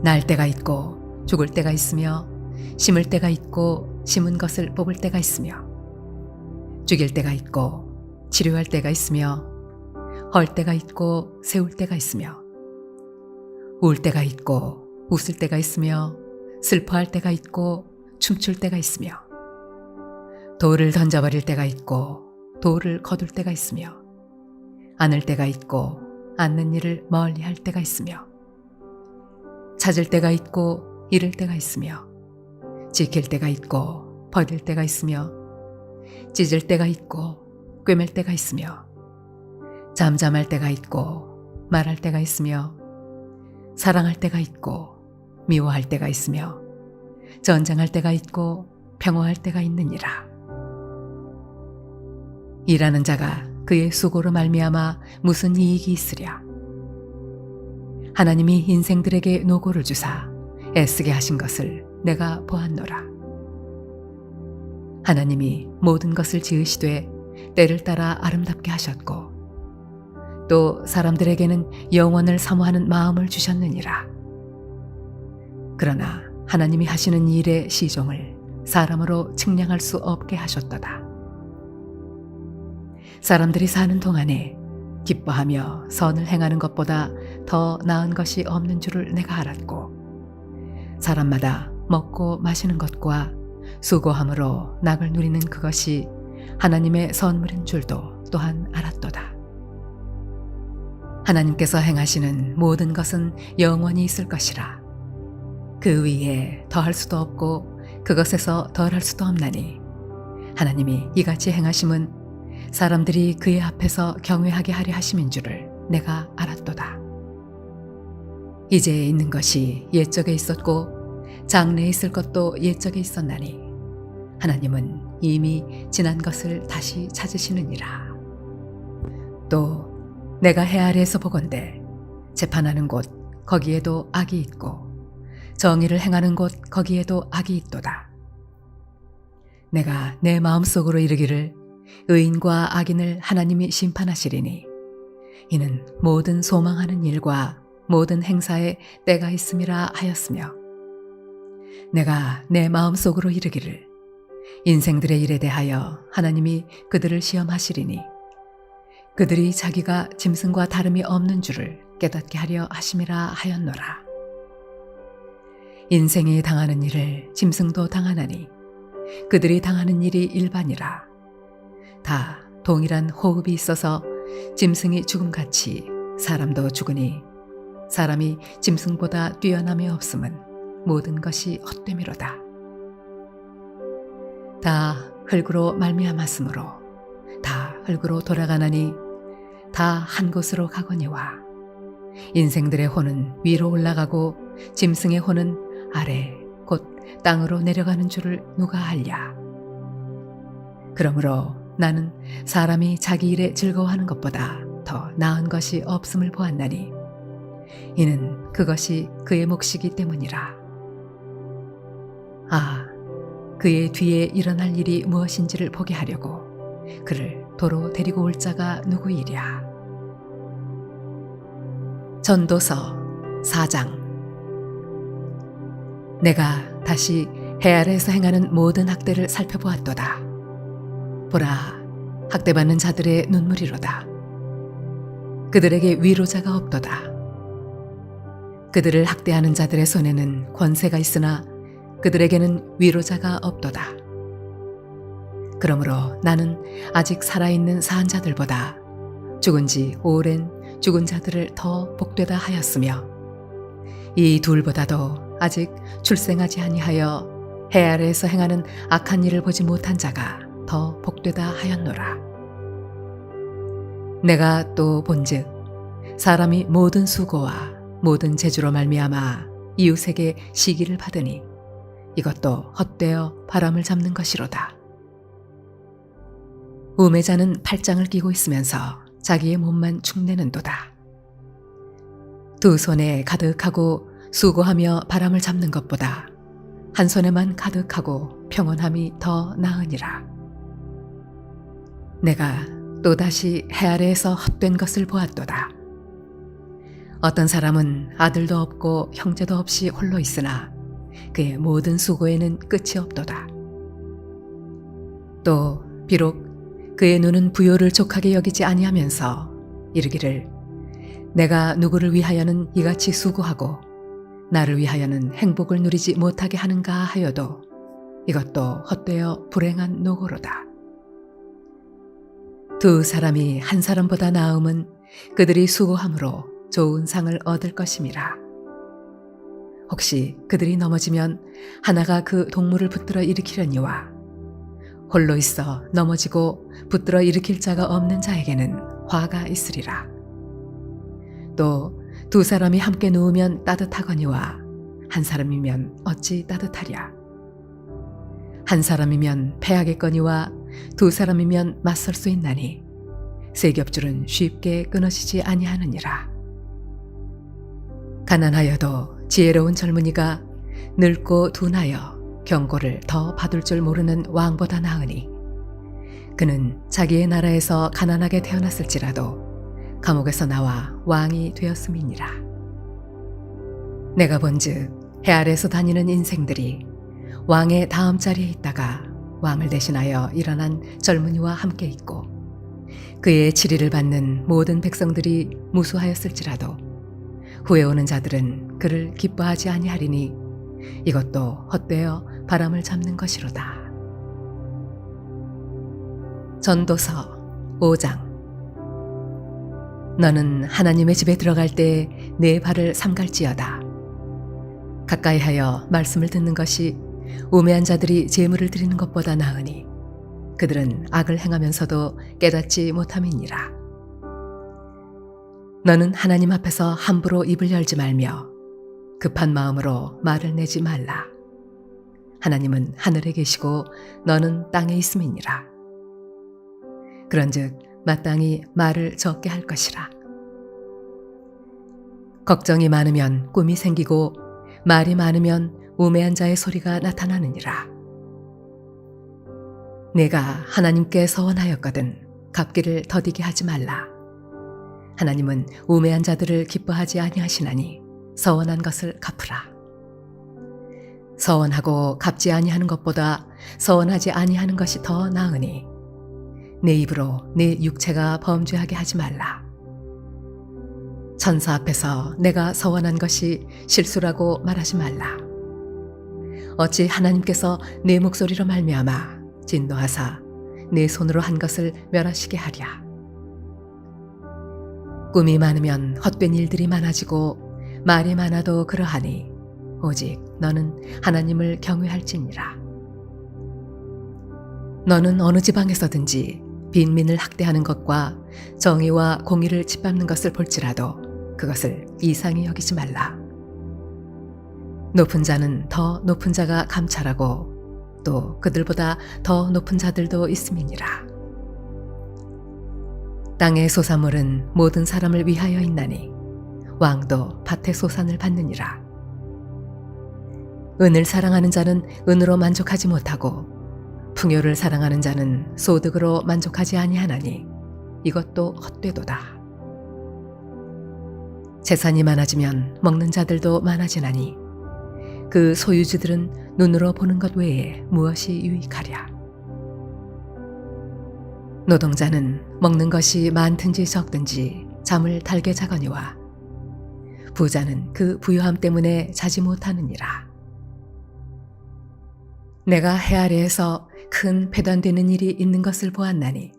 날 때가 있고 죽을 때가 있으며 심을 때가 있고 심은 것을 뽑을 때가 있으며 죽일 때가 있고 치료할 때가 있으며 헐 때가 있고 세울 때가 있으며 울 때가 있고 웃을 때가 있으며 슬퍼할 때가 있고 춤출 때가 있으며 돌을 던져버릴 때가 있고 돌을 거둘 때가 있으며 안을 때가 있고 않는 일을 멀리 할 때가 있으며 찾을 때가 있고 잃을 때가 있으며 지킬 때가 있고 버릴 때가 있으며 찢을 때가 있고 꿰맬 때가 있으며 잠잠할 때가 있고 말할 때가 있으며 사랑할 때가 있고 미워할 때가 있으며 전쟁할 때가 있고 평화할 때가 있느니라. 일하는 자가 그의 수고로 말미암아 무슨 이익이 있으랴. 하나님이 인생들에게 노고를 주사 애쓰게 하신 것을 내가 보았노라. 하나님이 모든 것을 지으시되 때를 따라 아름답게 하셨고 또 사람들에게는 영원을 사모하는 마음을 주셨느니라. 그러나 하나님이 하시는 일의 시종을 사람으로 측량할 수 없게 하셨도다. 사람들이 사는 동안에 기뻐하며 선을 행하는 것보다 더 나은 것이 없는 줄을 내가 알았고 사람마다 먹고 마시는 것과 수고함으로 낙을 누리는 그것이 하나님의 선물인 줄도 또한 알았도다. 하나님께서 행하시는 모든 것은 영원히 있을 것이라. 그 위에 더할 수도 없고 그것에서 덜할 수도 없나니 하나님이 이같이 행하심은 사람들이 그의 앞에서 경외하게 하려 하심인 줄을 내가 알았도다. 이제 있는 것이 옛적에 있었고 장래에 있을 것도 옛적에 있었나니 하나님은 이미 지난 것을 다시 찾으시느니라. 또 내가 해 아래에서 보건대 재판하는 곳 거기에도 악이 있고 정의를 행하는 곳 거기에도 악이 있도다. 내가 내 마음속으로 이르기를 의인과 악인을 하나님이 심판하시리니 이는 모든 소망하는 일과 모든 행사에 때가 있음이라 하였으며 내가 내 마음속으로 이르기를 인생들의 일에 대하여 하나님이 그들을 시험하시리니 그들이 자기가 짐승과 다름이 없는 줄을 깨닫게 하려 하심이라 하였노라. 인생이 당하는 일을 짐승도 당하나니 그들이 당하는 일이 일반이라. 다 동일한 호흡이 있어서 짐승이 죽음같이 사람도 죽으니 사람이 짐승보다 뛰어남이 없음은 모든 것이 헛됨이로다. 다 흙으로 말미암았으므로 다 흙으로 돌아가나니 다 한 곳으로 가거니와 인생들의 혼은 위로 올라가고 짐승의 혼은 아래 곧 땅으로 내려가는 줄을 누가 알랴. 그러므로 나는 사람이 자기 일에 즐거워하는 것보다 더 나은 것이 없음을 보았나니 이는 그것이 그의 몫이기 때문이라. 아, 그의 뒤에 일어날 일이 무엇인지를 보게 하려고 그를 도로 데리고 올 자가 누구이랴. 전도서 4장. 내가 다시 해 아래에서 행하는 모든 학대를 살펴보았도다. 보라, 학대받는 자들의 눈물이로다. 그들에게 위로자가 없도다. 그들을 학대하는 자들의 손에는 권세가 있으나 그들에게는 위로자가 없도다. 그러므로 나는 아직 살아있는 사한 자들보다 죽은 지 오랜 죽은 자들을 더 복되다 하였으며 이 둘보다도 아직 출생하지 아니하여 해 아래에서 행하는 악한 일을 보지 못한 자가 더 복되다 하였노라. 내가 또 본즉 사람이 모든 수고와 모든 재주로 말미암아 이웃에게 시기를 받으니 이것도 헛되어 바람을 잡는 것이로다. 우매자는 팔짱을 끼고 있으면서 자기의 몸만 축내는도다. 두 손에 가득하고 수고하며 바람을 잡는 것보다 한 손에만 가득하고 평온함이 더 나으니라. 내가 또다시 해 아래에서 헛된 것을 보았도다. 어떤 사람은 아들도 없고 형제도 없이 홀로 있으나 그의 모든 수고에는 끝이 없도다. 또 비록 그의 눈은 부요를 족하게 여기지 아니하면서 이르기를 내가 누구를 위하여는 이같이 수고하고 나를 위하여는 행복을 누리지 못하게 하는가 하여도 이것도 헛되어 불행한 노고로다. 두 사람이 한 사람보다 나음은 그들이 수고함으로 좋은 상을 얻을 것임이라. 혹시 그들이 넘어지면 하나가 그 동물을 붙들어 일으키려니와 홀로 있어 넘어지고 붙들어 일으킬 자가 없는 자에게는 화가 있으리라. 또 두 사람이 함께 누우면 따뜻하거니와 한 사람이면 어찌 따뜻하랴. 한 사람이면 패하겠거니와 두 사람이면 맞설 수 있나니 세 겹줄은 쉽게 끊어지지 아니하느니라. 가난하여도 지혜로운 젊은이가 늙고 둔하여 경고를 더 받을 줄 모르는 왕보다 나으니 그는 자기의 나라에서 가난하게 태어났을지라도 감옥에서 나와 왕이 되었음이니라. 내가 본즉 해 아래에서 다니는 인생들이 왕의 다음 자리에 있다가 왕을 대신하여 일어난 젊은이와 함께 있고 그의 치리를 받는 모든 백성들이 무수하였을지라도 후에 오는 자들은 그를 기뻐하지 아니하리니 이것도 헛되어 바람을 잡는 것이로다. 전도서 5장. 너는 하나님의 집에 들어갈 때 내 발을 삼갈지어다. 가까이 하여 말씀을 듣는 것이 우매한 자들이 제물을 드리는 것보다 나으니 그들은 악을 행하면서도 깨닫지 못함이니라. 너는 하나님 앞에서 함부로 입을 열지 말며 급한 마음으로 말을 내지 말라. 하나님은 하늘에 계시고 너는 땅에 있음이니라. 그런즉 마땅히 말을 적게 할 것이라. 걱정이 많으면 꿈이 생기고 말이 많으면 우매한 자의 소리가 나타나느니라. 내가 하나님께 서원하였거든 갚기를 더디게 하지 말라. 하나님은 우매한 자들을 기뻐하지 아니하시나니 서원한 것을 갚으라. 서원하고 갚지 아니하는 것보다 서원하지 아니하는 것이 더 나으니 내 입으로 내 육체가 범죄하게 하지 말라. 천사 앞에서 내가 서원한 것이 실수라고 말하지 말라. 어찌 하나님께서 내 목소리로 말미암아 진노하사 내 손으로 한 것을 멸하시게 하랴. 꿈이 많으면 헛된 일들이 많아지고 말이 많아도 그러하니 오직 너는 하나님을 경외할지니라. 너는 어느 지방에서든지 빈민을 학대하는 것과 정의와 공의를 짓밟는 것을 볼지라도 그것을 이상히 여기지 말라. 높은 자는 더 높은 자가 감찰하고 또 그들보다 더 높은 자들도 있음이니라. 땅의 소산물은 모든 사람을 위하여 있나니 왕도 밭의 소산을 받느니라. 은을 사랑하는 자는 은으로 만족하지 못하고 풍요를 사랑하는 자는 소득으로 만족하지 아니하나니 이것도 헛되도다. 재산이 많아지면 먹는 자들도 많아지나니 그 소유주들은 눈으로 보는 것 외에 무엇이 유익하랴. 노동자는 먹는 것이 많든지 적든지 잠을 달게 자거니와 부자는 그 부유함 때문에 자지 못하느니라. 내가 해 아래에서 큰 배단되는 일이 있는 것을 보았나니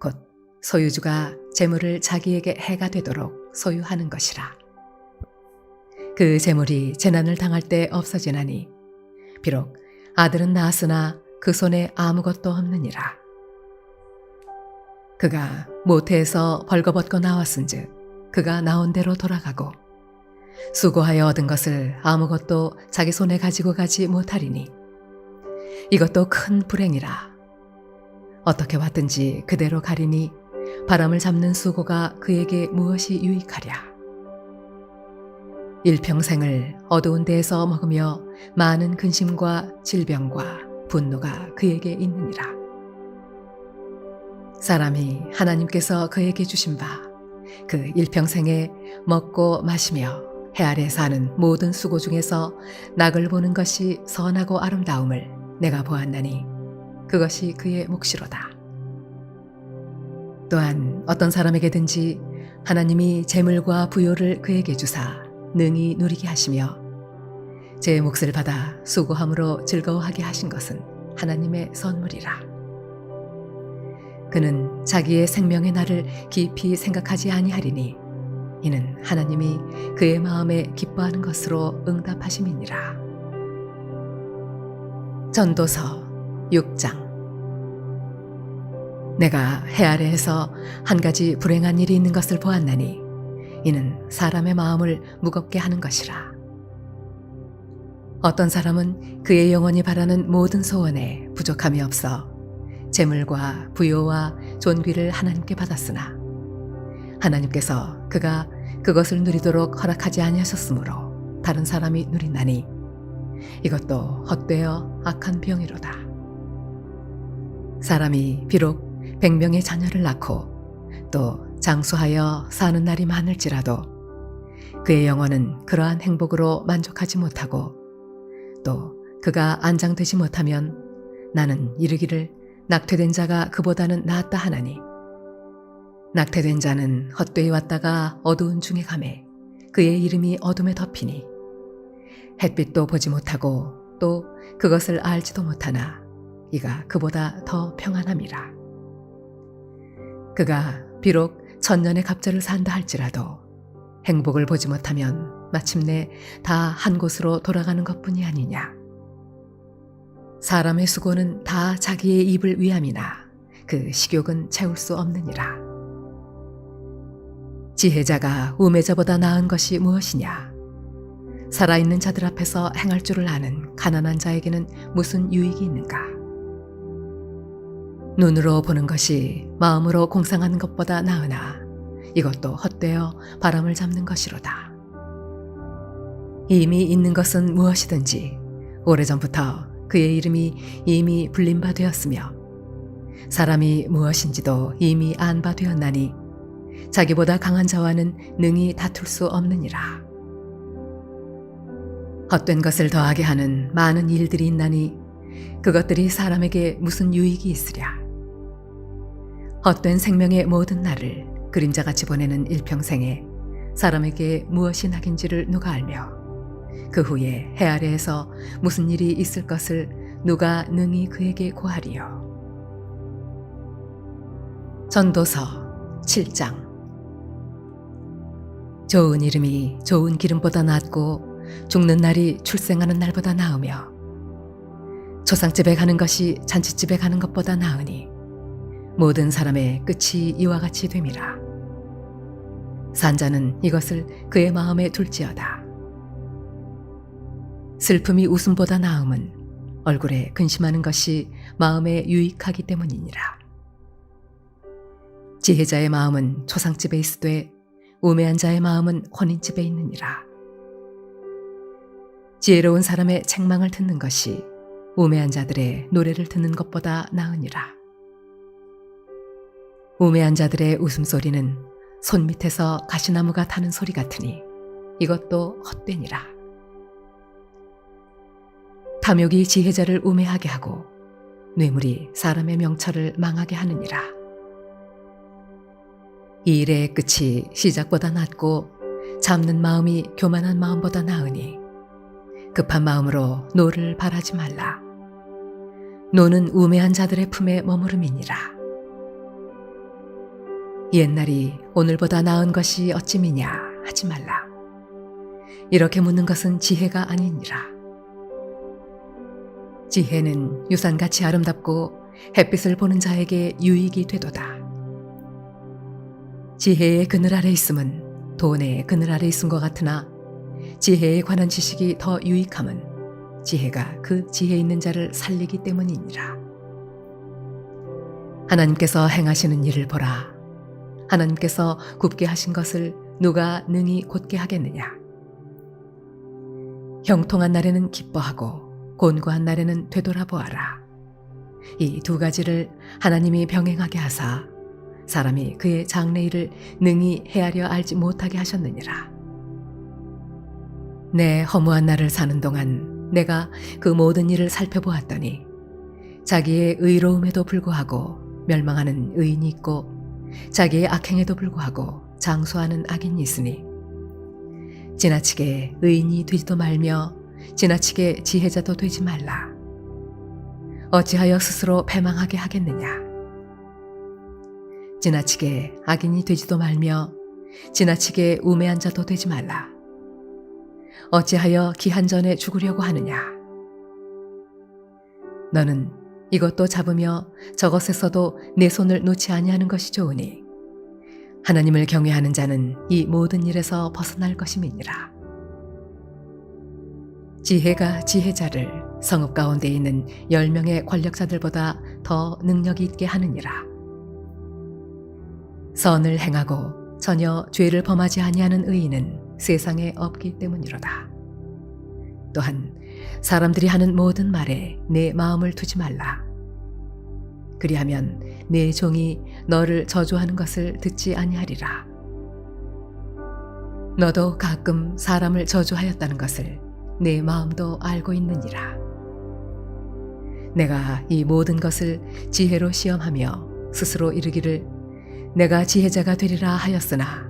곧 소유주가 재물을 자기에게 해가 되도록 소유하는 것이라. 그 재물이 재난을 당할 때 없어지나니 비록 아들은 낳았으나 그 손에 아무것도 없느니라. 그가 모태에서 벌거벗고 나왔은즉 그가 나온 대로 돌아가고 수고하여 얻은 것을 아무것도 자기 손에 가지고 가지 못하리니 이것도 큰 불행이라. 어떻게 왔든지 그대로 가리니 바람을 잡는 수고가 그에게 무엇이 유익하랴. 일평생을 어두운 데에서 먹으며 많은 근심과 질병과 분노가 그에게 있느니라. 사람이 하나님께서 그에게 주신 바 그 일평생에 먹고 마시며 해 아래 사는 모든 수고 중에서 낙을 보는 것이 선하고 아름다움을 내가 보았나니 그것이 그의 몫이로다. 또한 어떤 사람에게든지 하나님이 재물과 부요를 그에게 주사 능히 누리게 하시며 제 몫을 받아 수고함으로 즐거워하게 하신 것은 하나님의 선물이라. 그는 자기의 생명의 날을 깊이 생각하지 아니하리니 이는 하나님이 그의 마음에 기뻐하는 것으로 응답하심이니라. 전도서 6장. 내가 해 아래에서 한 가지 불행한 일이 있는 것을 보았나니 이는 사람의 마음을 무겁게 하는 것이라. 어떤 사람은 그의 영혼이 바라는 모든 소원에 부족함이 없어 재물과 부요와 존귀를 하나님께 받았으나 하나님께서 그가 그것을 누리도록 허락하지 아니하셨으므로 다른 사람이 누린다니 이것도 헛되어 악한 병이로다. 사람이 비록 100명의 자녀를 낳고 또 장수하여 사는 날이 많을지라도 그의 영혼은 그러한 행복으로 만족하지 못하고 또 그가 안장되지 못하면 나는 이르기를 낙태된 자가 그보다는 낫다 하나니 낙태된 자는 헛되이 왔다가 어두운 중에 가매 그의 이름이 어둠에 덮이니 햇빛도 보지 못하고 또 그것을 알지도 못하나 이가 그보다 더 평안함이라. 그가 비록 천년의 갑절을 산다 할지라도 행복을 보지 못하면 마침내 다 한 곳으로 돌아가는 것뿐이 아니냐. 사람의 수고는 다 자기의 입을 위함이나 그 식욕은 채울 수 없느니라. 지혜자가 우매자보다 나은 것이 무엇이냐. 살아있는 자들 앞에서 행할 줄을 아는 가난한 자에게는 무슨 유익이 있는가. 눈으로 보는 것이 마음으로 공상하는 것보다 나으나 이것도 헛되어 바람을 잡는 것이로다. 이미 있는 것은 무엇이든지 오래전부터 그의 이름이 이미 불린 바 되었으며 사람이 무엇인지도 이미 안 바 되었나니 자기보다 강한 자와는 능히 다툴 수 없느니라. 헛된 것을 더하게 하는 많은 일들이 있나니 그것들이 사람에게 무슨 유익이 있으랴. 헛된 생명의 모든 날을 그림자같이 보내는 일평생에 사람에게 무엇이 낙인지를 누가 알며 그 후에 해 아래에서 무슨 일이 있을 것을 누가 능히 그에게 고하리요. 전도서 7장. 좋은 이름이 좋은 기름보다 낫고 죽는 날이 출생하는 날보다 나으며 초상집에 가는 것이 잔치집에 가는 것보다 나으니 모든 사람의 끝이 이와 같이 됨이라. 산자는 이것을 그의 마음에 둘지어다. 슬픔이 웃음보다 나음은 얼굴에 근심하는 것이 마음에 유익하기 때문이니라. 지혜자의 마음은 초상집에 있으되 우매한 자의 마음은 혼인집에 있느니라. 지혜로운 사람의 책망을 듣는 것이 우매한 자들의 노래를 듣는 것보다 나으니라. 우매한 자들의 웃음소리는 손 밑에서 가시나무가 타는 소리 같으니 이것도 헛되니라. 탐욕이 지혜자를 우매하게 하고 뇌물이 사람의 명철을 망하게 하느니라. 이 일의 끝이 시작보다 낫고 잡는 마음이 교만한 마음보다 나으니 급한 마음으로 노를 바라지 말라. 노는 우매한 자들의 품에 머무름이니라. 옛날이 오늘보다 나은 것이 어찌미냐 하지 말라. 이렇게 묻는 것은 지혜가 아니니라. 지혜는 유산같이 아름답고 햇빛을 보는 자에게 유익이 되도다. 지혜의 그늘 아래 있음은 돈의 그늘 아래 있음과 같으나 지혜에 관한 지식이 더 유익함은 지혜가 그 지혜 있는 자를 살리기 때문이니라. 하나님께서 행하시는 일을 보라. 하나님께서 굽게 하신 것을 누가 능히 곧게 하겠느냐. 형통한 날에는 기뻐하고 곤고한 날에는 되돌아보아라. 이 두 가지를 하나님이 병행하게 하사 사람이 그의 장래일을 능히 헤아려 알지 못하게 하셨느니라. 내 허무한 날을 사는 동안 내가 그 모든 일을 살펴보았더니 자기의 의로움에도 불구하고 멸망하는 의인이 있고 자기의 악행에도 불구하고 장수하는 악인이 있으니 지나치게 의인이 되지도 말며 지나치게 지혜자도 되지 말라. 어찌하여 스스로 패망하게 하겠느냐. 지나치게 악인이 되지도 말며 지나치게 우매한 자도 되지 말라. 어찌하여 기한 전에 죽으려고 하느냐. 너는 이것도 잡으며 저것에서도 내 손을 놓지 아니하는 것이 좋으니 하나님을 경외하는 자는 이 모든 일에서 벗어날 것임이니라. 지혜가 지혜자를 성읍 가운데 있는 10명의 권력자들보다 더 능력이 있게 하느니라. 선을 행하고 전혀 죄를 범하지 아니하는 의인은 세상에 없기 때문이로다. 또한 사람들이 하는 모든 말에 내 마음을 두지 말라. 그리하면 내 종이 너를 저주하는 것을 듣지 아니하리라. 너도 가끔 사람을 저주하였다는 것을 내 마음도 알고 있느니라. 내가 이 모든 것을 지혜로 시험하며 스스로 이르기를 내가 지혜자가 되리라 하였으나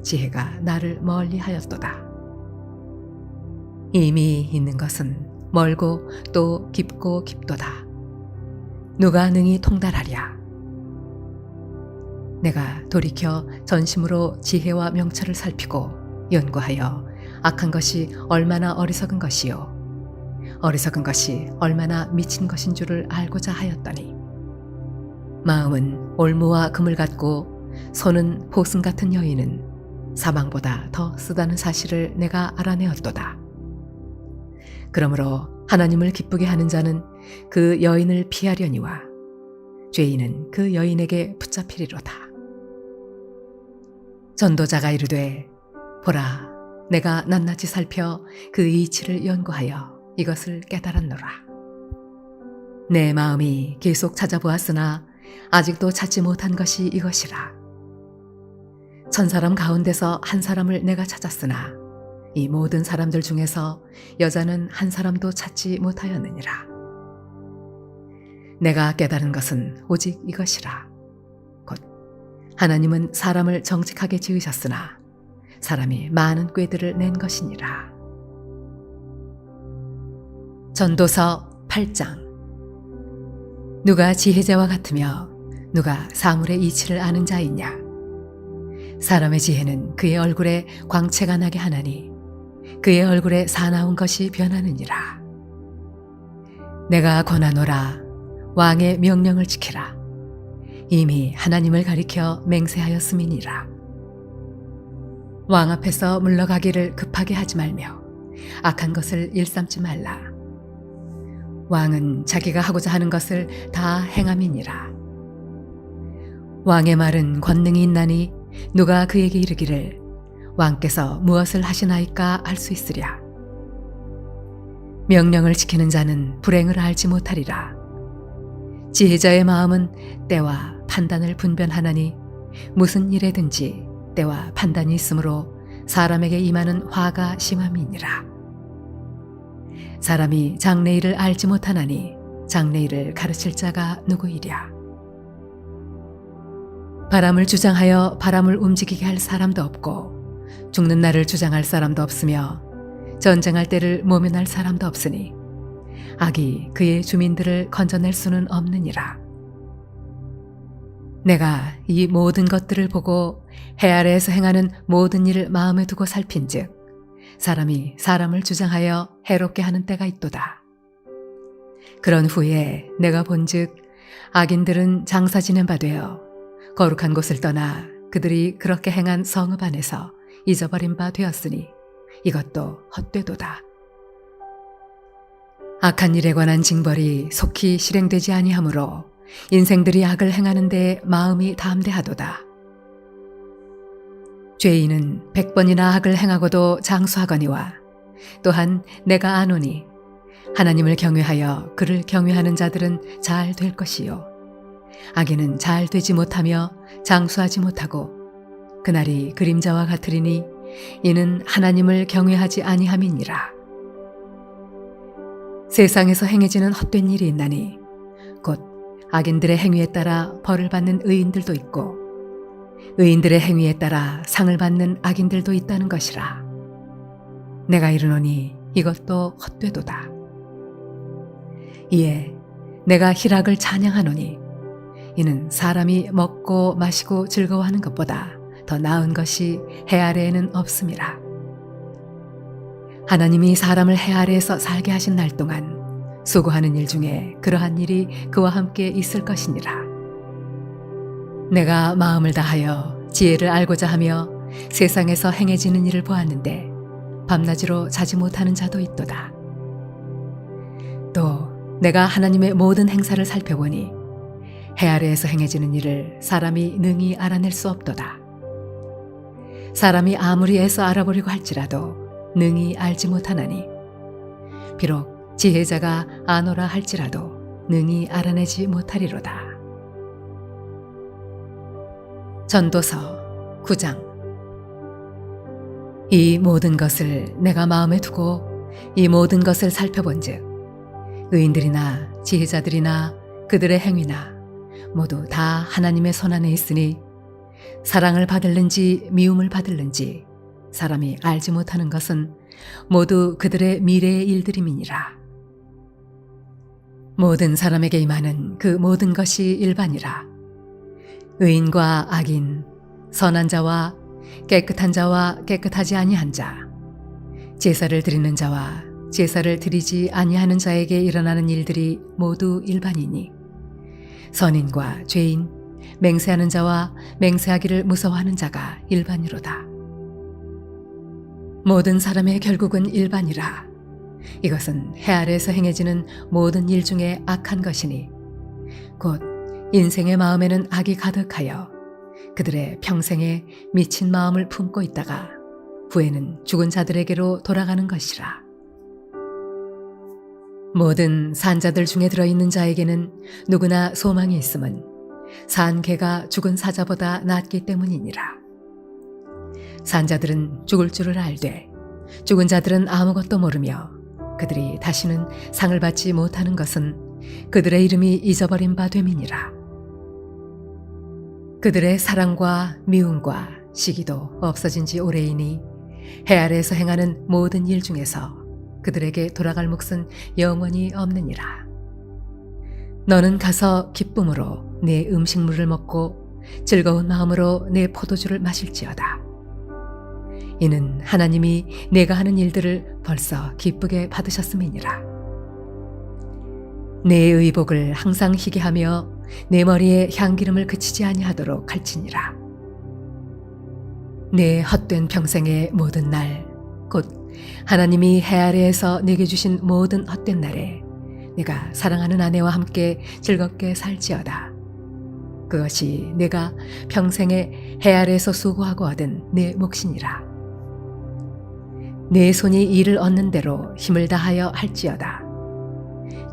지혜가 나를 멀리 하였도다. 이미 있는 것은 멀고 또 깊고 깊도다. 누가 능히 통달하랴. 내가 돌이켜 전심으로 지혜와 명철을 살피고 연구하여 악한 것이 얼마나 어리석은 것이요 어리석은 것이 얼마나 미친 것인 줄을 알고자 하였더니 마음은 올무와 금을 같고 손은 보승 같은 여인은 사망보다 더 쓰다는 사실을 내가 알아내었도다. 그러므로 하나님을 기쁘게 하는 자는 그 여인을 피하려니와 죄인은 그 여인에게 붙잡히리로다. 전도자가 이르되 보라 내가 낱낱이 살펴 그 이치를 연구하여 이것을 깨달았노라. 내 마음이 계속 찾아보았으나 아직도 찾지 못한 것이 이것이라. 1000사람 가운데서 한 사람을 내가 찾았으나 이 모든 사람들 중에서 여자는 한 사람도 찾지 못하였느니라. 내가 깨달은 것은 오직 이것이라. 곧 하나님은 사람을 정직하게 지으셨으나 사람이 많은 꾀들을 낸 것이니라. 전도서 8장. 누가 지혜자와 같으며 누가 사물의 이치를 아는 자 있냐. 사람의 지혜는 그의 얼굴에 광채가 나게 하나니 그의 얼굴에 사나운 것이 변하느니라. 내가 권하노라. 왕의 명령을 지키라. 이미 하나님을 가리켜 맹세하였음이니라. 왕 앞에서 물러가기를 급하게 하지 말며 악한 것을 일삼지 말라. 왕은 자기가 하고자 하는 것을 다 행함이니라. 왕의 말은 권능이 있나니 누가 그에게 이르기를 왕께서 무엇을 하시나이까 할 수 있으랴. 명령을 지키는 자는 불행을 알지 못하리라. 지혜자의 마음은 때와 판단을 분별하나니 무슨 일에든지 때와 판단이 있으므로 사람에게 임하는 화가 심함이니라. 사람이 장래일을 알지 못하나니 장래일을 가르칠 자가 누구이랴. 바람을 주장하여 바람을 움직이게 할 사람도 없고 죽는 날을 주장할 사람도 없으며 전쟁할 때를 모면할 사람도 없으니 악이 그의 주민들을 건져낼 수는 없느니라. 내가 이 모든 것들을 보고 해 아래에서 행하는 모든 일을 마음에 두고 살핀즉 사람이 사람을 주장하여 해롭게 하는 때가 있도다. 그런 후에 내가 본즉 악인들은 장사 지낸 바 되어 거룩한 곳을 떠나 그들이 그렇게 행한 성읍 안에서 잊어버린 바 되었으니 이것도 헛되도다. 악한 일에 관한 징벌이 속히 실행되지 아니하므로 인생들이 악을 행하는 데 마음이 담대하도다. 죄인은 100번이나 악을 행하고도 장수하거니와 또한 내가 아노니 하나님을 경외하여 그를 경외하는 자들은 잘 될 것이요 악인은 잘 되지 못하며 장수하지 못하고 그날이 그림자와 같으리니 이는 하나님을 경외하지 아니함이니라. 세상에서 행해지는 헛된 일이 있나니 곧 악인들의 행위에 따라 벌을 받는 의인들도 있고 의인들의 행위에 따라 상을 받는 악인들도 있다는 것이라. 내가 이르노니 이것도 헛되도다. 이에 내가 희락을 찬양하노니 이는 사람이 먹고 마시고 즐거워하는 것보다 더 나은 것이 해 아래에는 없음이라. 하나님이 사람을 해 아래에서 살게 하신 날 동안 수고하는 일 중에 그러한 일이 그와 함께 있을 것이니라. 내가 마음을 다하여 지혜를 알고자 하며 세상에서 행해지는 일을 보았는데 밤낮으로 자지 못하는 자도 있도다. 또 내가 하나님의 모든 행사를 살펴보니 해 아래에서 행해지는 일을 사람이 능히 알아낼 수 없도다. 사람이 아무리 애써 알아보려고 할지라도 능히 알지 못하나니 비록 지혜자가 아노라 할지라도 능히 알아내지 못하리로다. 전도서 9장. 이 모든 것을 내가 마음에 두고 이 모든 것을 살펴본즉 의인들이나 지혜자들이나 그들의 행위나 모두 다 하나님의 손안에 있으니 사랑을 받을는지 미움을 받을는지 사람이 알지 못하는 것은 모두 그들의 미래의 일들임이니라. 모든 사람에게 임하는 그 모든 것이 일반이라. 의인과 악인, 선한 자와 깨끗한 자와 깨끗하지 아니한 자, 제사를 드리는 자와 제사를 드리지 아니하는 자에게 일어나는 일들이 모두 일반이니 선인과 죄인, 맹세하는 자와 맹세하기를 무서워하는 자가 일반이로다. 모든 사람의 결국은 일반이라. 이것은 해 아래에서 행해지는 모든 일 중에 악한 것이니 곧 인생의 마음에는 악이 가득하여 그들의 평생에 미친 마음을 품고 있다가 후에는 죽은 자들에게로 돌아가는 것이라. 모든 산자들 중에 들어있는 자에게는 누구나 소망이 있음은 산 개가 죽은 사자보다 낫기 때문이니라. 산자들은 죽을 줄을 알되 죽은 자들은 아무것도 모르며 그들이 다시는 상을 받지 못하는 것은 그들의 이름이 잊어버린 바 됨이니라. 그들의 사랑과 미움과 시기도 없어진 지 오래이니 해 아래에서 행하는 모든 일 중에서 그들에게 돌아갈 몫은 영원히 없느니라. 너는 가서 기쁨으로 내 음식물을 먹고 즐거운 마음으로 내 포도주를 마실지어다. 이는 하나님이 내가 하는 일들을 벌써 기쁘게 받으셨음이니라. 내 의복을 항상 희게 하며 내 머리에 향기름을 그치지 아니하도록 갈지니라. 내 헛된 평생의 모든 날, 곧 하나님이 해 아래에서 내게 주신 모든 헛된 날에 내가 사랑하는 아내와 함께 즐겁게 살지어다. 그것이 내가 평생에 해 아래에서 수고하고 얻은 내 몫이니라. 내 손이 일을 얻는 대로 힘을 다하여 할지어다.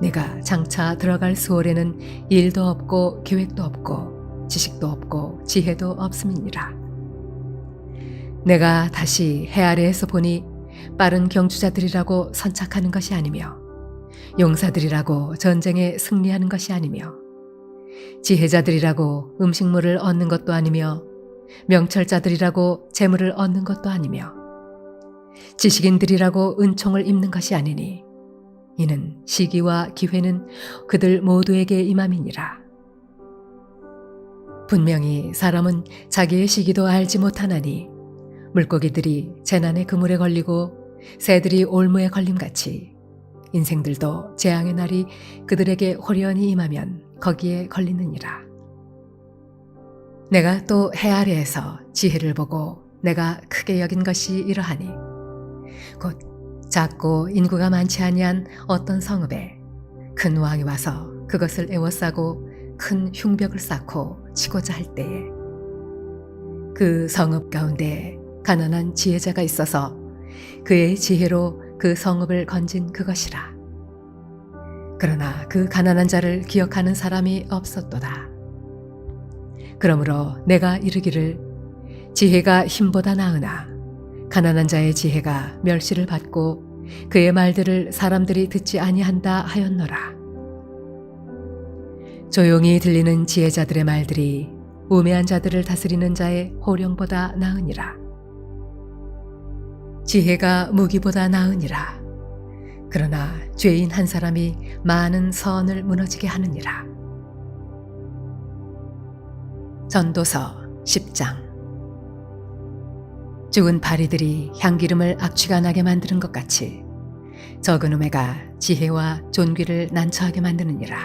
내가 장차 들어갈 수월에는 일도 없고 계획도 없고 지식도 없고 지혜도 없음이니라. 내가 다시 해 아래에서 보니 빠른 경주자들이라고 선착하는 것이 아니며 용사들이라고 전쟁에 승리하는 것이 아니며 지혜자들이라고 음식물을 얻는 것도 아니며 명철자들이라고 재물을 얻는 것도 아니며 지식인들이라고 은총을 입는 것이 아니니 이는 시기와 기회는 그들 모두에게 임함이니라. 분명히 사람은 자기의 시기도 알지 못하나니 물고기들이 재난의 그물에 걸리고 새들이 올무에 걸림같이 인생들도 재앙의 날이 그들에게 호련히 임하면 거기에 걸리느니라. 내가 또 해 아래에서 지혜를 보고 내가 크게 여긴 것이 이러하니 곧 작고 인구가 많지 아니한 어떤 성읍에 큰 왕이 와서 그것을 에워싸고 큰 흉벽을 쌓고 치고자 할 때에 그 성읍 가운데 가난한 지혜자가 있어서 그의 지혜로 그 성읍을 건진 그것이라. 그러나 그 가난한 자를 기억하는 사람이 없었도다. 그러므로 내가 이르기를 지혜가 힘보다 나으나 가난한 자의 지혜가 멸시를 받고 그의 말들을 사람들이 듣지 아니한다 하였노라. 조용히 들리는 지혜자들의 말들이 우매한 자들을 다스리는 자의 호령보다 나으니라. 지혜가 무기보다 나으니라. 그러나 죄인 한 사람이 많은 선을 무너지게 하느니라. 전도서 10장. 죽은 파리들이 향기름을 악취가 나게 만드는 것 같이 적은 우매가 지혜와 존귀를 난처하게 만드느니라.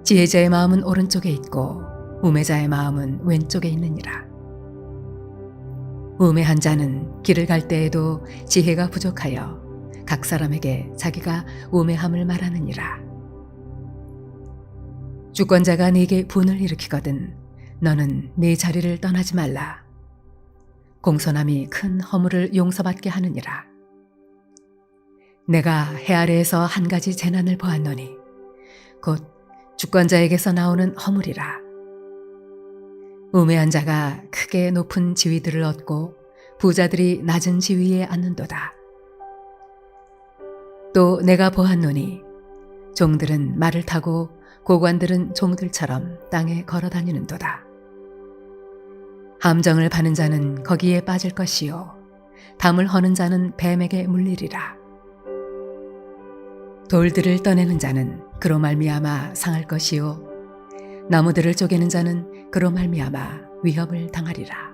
지혜자의 마음은 오른쪽에 있고 우매자의 마음은 왼쪽에 있느니라. 우매한 자는 길을 갈 때에도 지혜가 부족하여 각 사람에게 자기가 우매함을 말하느니라. 주권자가 네게 분을 일으키거든 너는 네 자리를 떠나지 말라. 공손함이 큰 허물을 용서받게 하느니라. 내가 해 아래에서 한 가지 재난을 보았노니 곧 주권자에게서 나오는 허물이라. 우매한 자가 크게 높은 지위들을 얻고 부자들이 낮은 지위에 앉는도다. 또 내가 보았노니 종들은 말을 타고 고관들은 종들처럼 땅에 걸어 다니는도다. 함정을 파는 자는 거기에 빠질 것이요 담을 허는 자는 뱀에게 물리리라. 돌들을 떠내는 자는 그로 말미암아 상할 것이요 나무들을 쪼개는 자는 그로 말미암아 위협을 당하리라.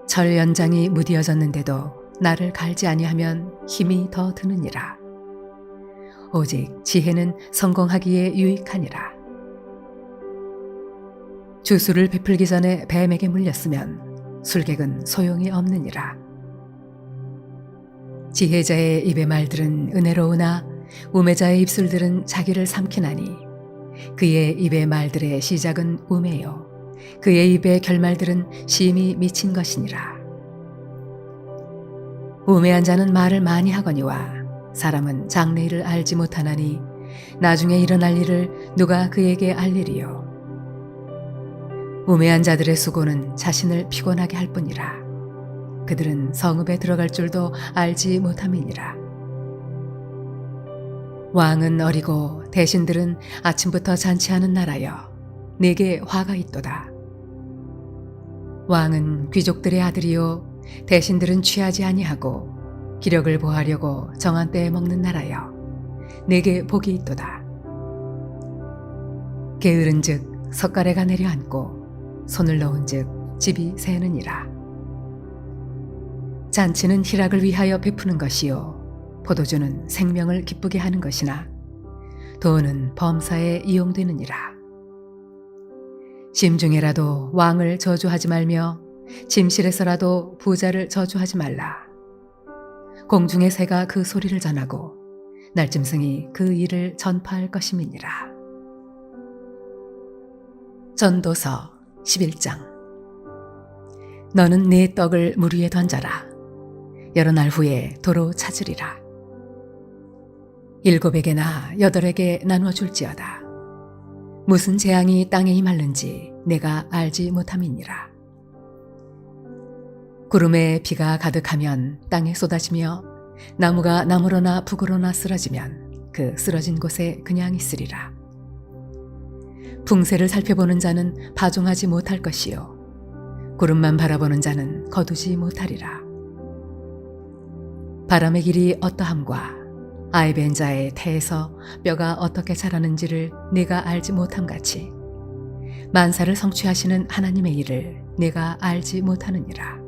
철 연장이 무디어졌는데도 나를 갈지 아니하면 힘이 더 드느니라. 오직 지혜는 성공하기에 유익하니라. 주술을 베풀기 전에 뱀에게 물렸으면 술객은 소용이 없느니라. 지혜자의 입의 말들은 은혜로우나 우매자의 입술들은 자기를 삼키나니 그의 입의 말들의 시작은 우매요 그의 입의 결말들은 심히 미친 것이니라. 우매한 자는 말을 많이 하거니와 사람은 장래일을 알지 못하나니 나중에 일어날 일을 누가 그에게 알리리요. 우매한 자들의 수고는 자신을 피곤하게 할 뿐이라. 그들은 성읍에 들어갈 줄도 알지 못함이니라. 왕은 어리고 대신들은 아침부터 잔치하는 나라여 네게 화가 있도다. 왕은 귀족들의 아들이요 대신들은 취하지 아니하고 기력을 보하려고 정한 때에 먹는 나라여 네게 복이 있도다. 게으른즉 석가래가 내려앉고 손을 놓은즉 집이 새느니라. 잔치는 희락을 위하여 베푸는 것이요 포도주는 생명을 기쁘게 하는 것이나 돈은 범사에 이용되느니라. 심중에라도 왕을 저주하지 말며 짐실에서라도 부자를 저주하지 말라. 공중의 새가 그 소리를 전하고 날짐승이 그 일을 전파할 것임이니라. 전도서 11장. 너는 네 떡을 물 위에 던져라. 여러 날 후에 도로 찾으리라. 7에게나 8에게 나누어 줄지어다. 무슨 재앙이 땅에 임할는지 내가 알지 못함이니라. 구름에 비가 가득하면 땅에 쏟아지며 나무가 나무로나 북으로나 쓰러지면 그 쓰러진 곳에 그냥 있으리라. 풍새를 살펴보는 자는 파종하지 못할 것이요 구름만 바라보는 자는 거두지 못하리라. 바람의 길이 어떠함과 아이벤 자의 태에서 뼈가 어떻게 자라는지를 네가 알지 못함 같이 만사를 성취하시는 하나님의 일을 네가 알지 못하느니라.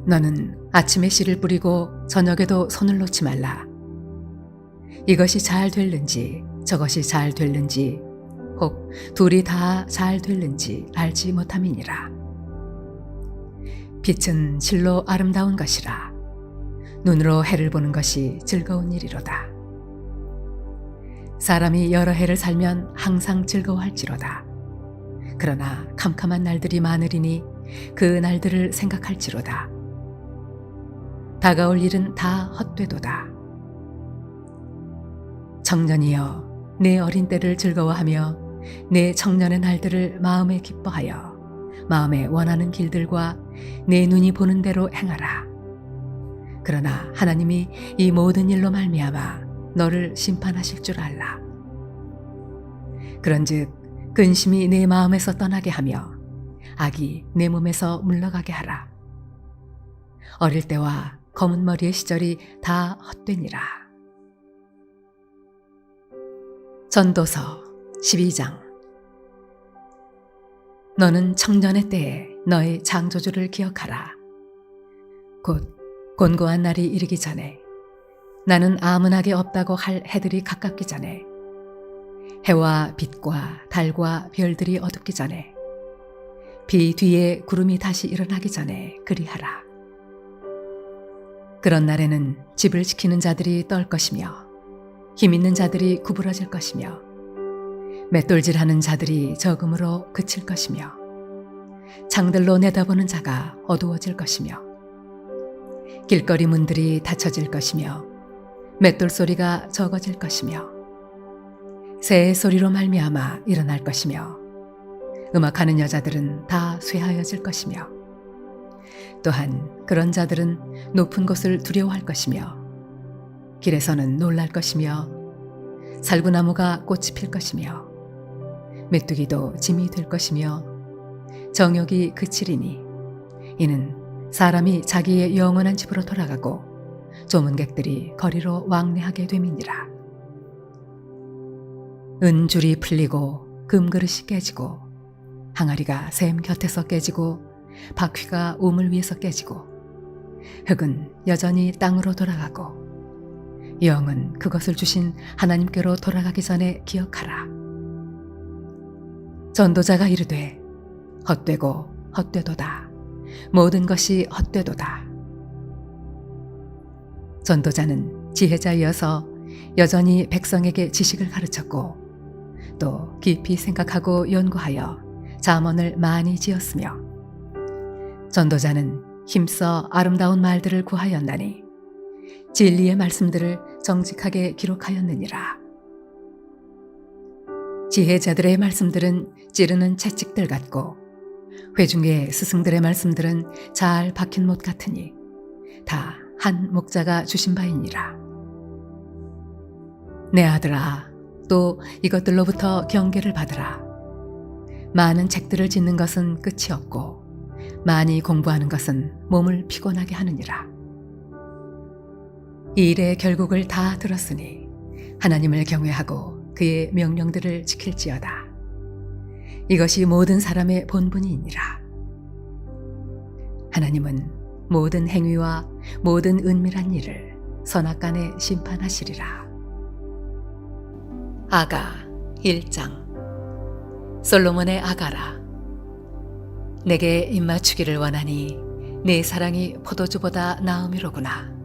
너는 아침에 씨를 뿌리고 저녁에도 손을 놓지 말라. 이것이 잘 될는지 저것이 잘 될는지 혹 둘이 다 잘 될는지 알지 못함이니라. 빛은 실로 아름다운 것이라. 눈으로 해를 보는 것이 즐거운 일이로다. 사람이 여러 해를 살면 항상 즐거워할지로다. 그러나 캄캄한 날들이 많으리니 그 날들을 생각할지로다. 다가올 일은 다 헛되도다. 청년이여, 내 어린 때를 즐거워하며 내 청년의 날들을 마음에 기뻐하여 마음에 원하는 길들과 내 눈이 보는 대로 행하라. 그러나 하나님이 이 모든 일로 말미암아 너를 심판하실 줄 알라. 그런즉 근심이 내 마음에서 떠나게 하며 악이 내 몸에서 물러가게 하라. 어릴 때와 검은 머리의 시절이 다 헛되니라. 전도서 12장. 너는 청년의 때에 너의 창조주를 기억하라. 곧 곤고한 날이 이르기 전에 나는 아문하게 없다고 할 해들이 가깝기 전에 해와 빛과 달과 별들이 어둡기 전에 비 뒤에 구름이 다시 일어나기 전에 그리하라. 그런 날에는 집을 지키는 자들이 떨 것이며 힘 있는 자들이 구부러질 것이며 맷돌질하는 자들이 적음으로 그칠 것이며 창들로 내다보는 자가 어두워질 것이며 길거리 문들이 닫혀질 것이며 맷돌 소리가 적어질 것이며 새의 소리로 말미암아 일어날 것이며 음악하는 여자들은 다 쇠하여질 것이며 또한 그런 자들은 높은 곳을 두려워할 것이며 길에서는 놀랄 것이며 살구나무가 꽃이 필 것이며 메뚜기도 짐이 될 것이며 정욕이 그치리니 이는 사람이 자기의 영원한 집으로 돌아가고 조문객들이 거리로 왕래하게 됨이니라. 은줄이 풀리고 금그릇이 깨지고 항아리가 샘 곁에서 깨지고 바퀴가 우물 위에서 깨지고 흙은 여전히 땅으로 돌아가고 영은 그것을 주신 하나님께로 돌아가기 전에 기억하라. 전도자가 이르되 헛되고 헛되도다. 모든 것이 헛되도다. 전도자는 지혜자이어서 여전히 백성에게 지식을 가르쳤고 또 깊이 생각하고 연구하여 잠언을 많이 지었으며 전도자는 힘써 아름다운 말들을 구하였나니 진리의 말씀들을 정직하게 기록하였느니라. 지혜자들의 말씀들은 찌르는 채찍들 같고 회중의 스승들의 말씀들은 잘 박힌 못 같으니 다 한 목자가 주신 바이니라. 내 아들아, 또 이것들로부터 경계를 받으라. 많은 책들을 짓는 것은 끝이 없고 많이 공부하는 것은 몸을 피곤하게 하느니라. 이 일의 결국을 다 들었으니 하나님을 경외하고 그의 명령들을 지킬지어다. 이것이 모든 사람의 본분이니라. 하나님은 모든 행위와 모든 은밀한 일을 선악간에 심판하시리라. 아가 1장. 솔로몬의 아가라. 내게 입맞추기를 원하니 내 사랑이 포도주보다 나음이로구나.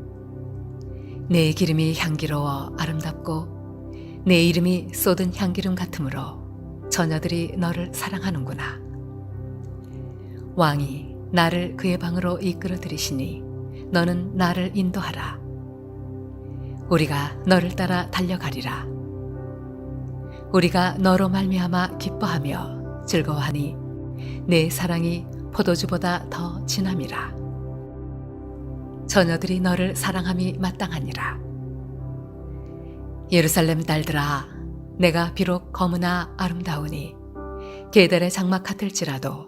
내 기름이 향기로워 아름답고 내 이름이 쏟은 향기름 같으므로 처녀들이 너를 사랑하는구나. 왕이 나를 그의 방으로 이끌어 들이시니 너는 나를 인도하라. 우리가 너를 따라 달려가리라. 우리가 너로 말미암아 기뻐하며 즐거워하니 내 사랑이 포도주보다 더 진함이라. 처녀들이 너를 사랑함이 마땅하니라. 예루살렘 딸들아, 내가 비록 검으나 아름다우니 게달의 장막 같을지라도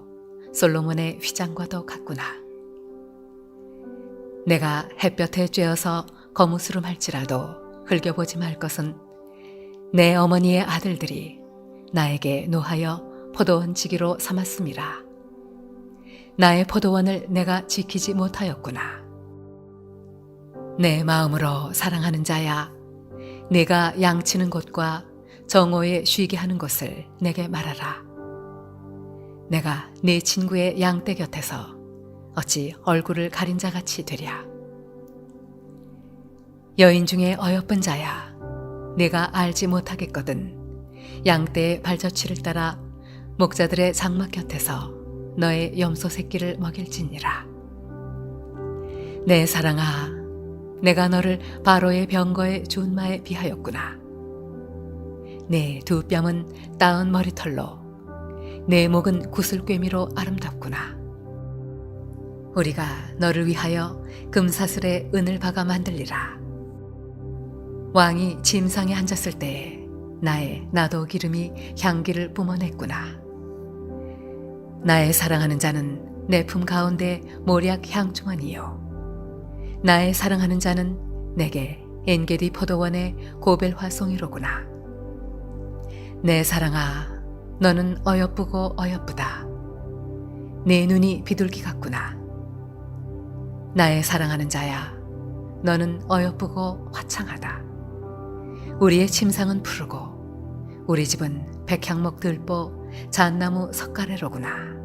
솔로몬의 휘장과도 같구나. 내가 햇볕에 쬐어서 거무스름할지라도 흘겨보지 말 것은 내 어머니의 아들들이 나에게 노하여 포도원 지기로 삼았음이라. 나의 포도원을 내가 지키지 못하였구나. 내 마음으로 사랑하는 자야, 내가 양치는 곳과 정오에 쉬게 하는 곳을 내게 말하라. 내가 네 친구의 양떼 곁에서 어찌 얼굴을 가린 자같이 되랴. 여인 중에 어여쁜 자야, 내가 알지 못하겠거든 양떼의 발자취를 따라 목자들의 장막 곁에서 너의 염소 새끼를 먹일지니라. 내 사랑아, 내가 너를 바로의 병거의 준마에 비하였구나. 내 두 뺨은 따은 머리털로, 내 목은 구슬꿰미로 아름답구나. 우리가 너를 위하여 금사슬에 은을 박아 만들리라. 왕이 침상에 앉았을 때에 나의 나도 기름이 향기를 뿜어냈구나. 나의 사랑하는 자는 내 품 가운데 모략 향중하니요, 나의 사랑하는 자는 내게 엔게디 포도원의 고벨 화송이로구나. 내 사랑아, 너는 어여쁘고 어여쁘다. 내 눈이 비둘기 같구나. 나의 사랑하는 자야, 너는 어여쁘고 화창하다. 우리의 침상은 푸르고 우리 집은 백향목 들보 잣나무 석가래로구나.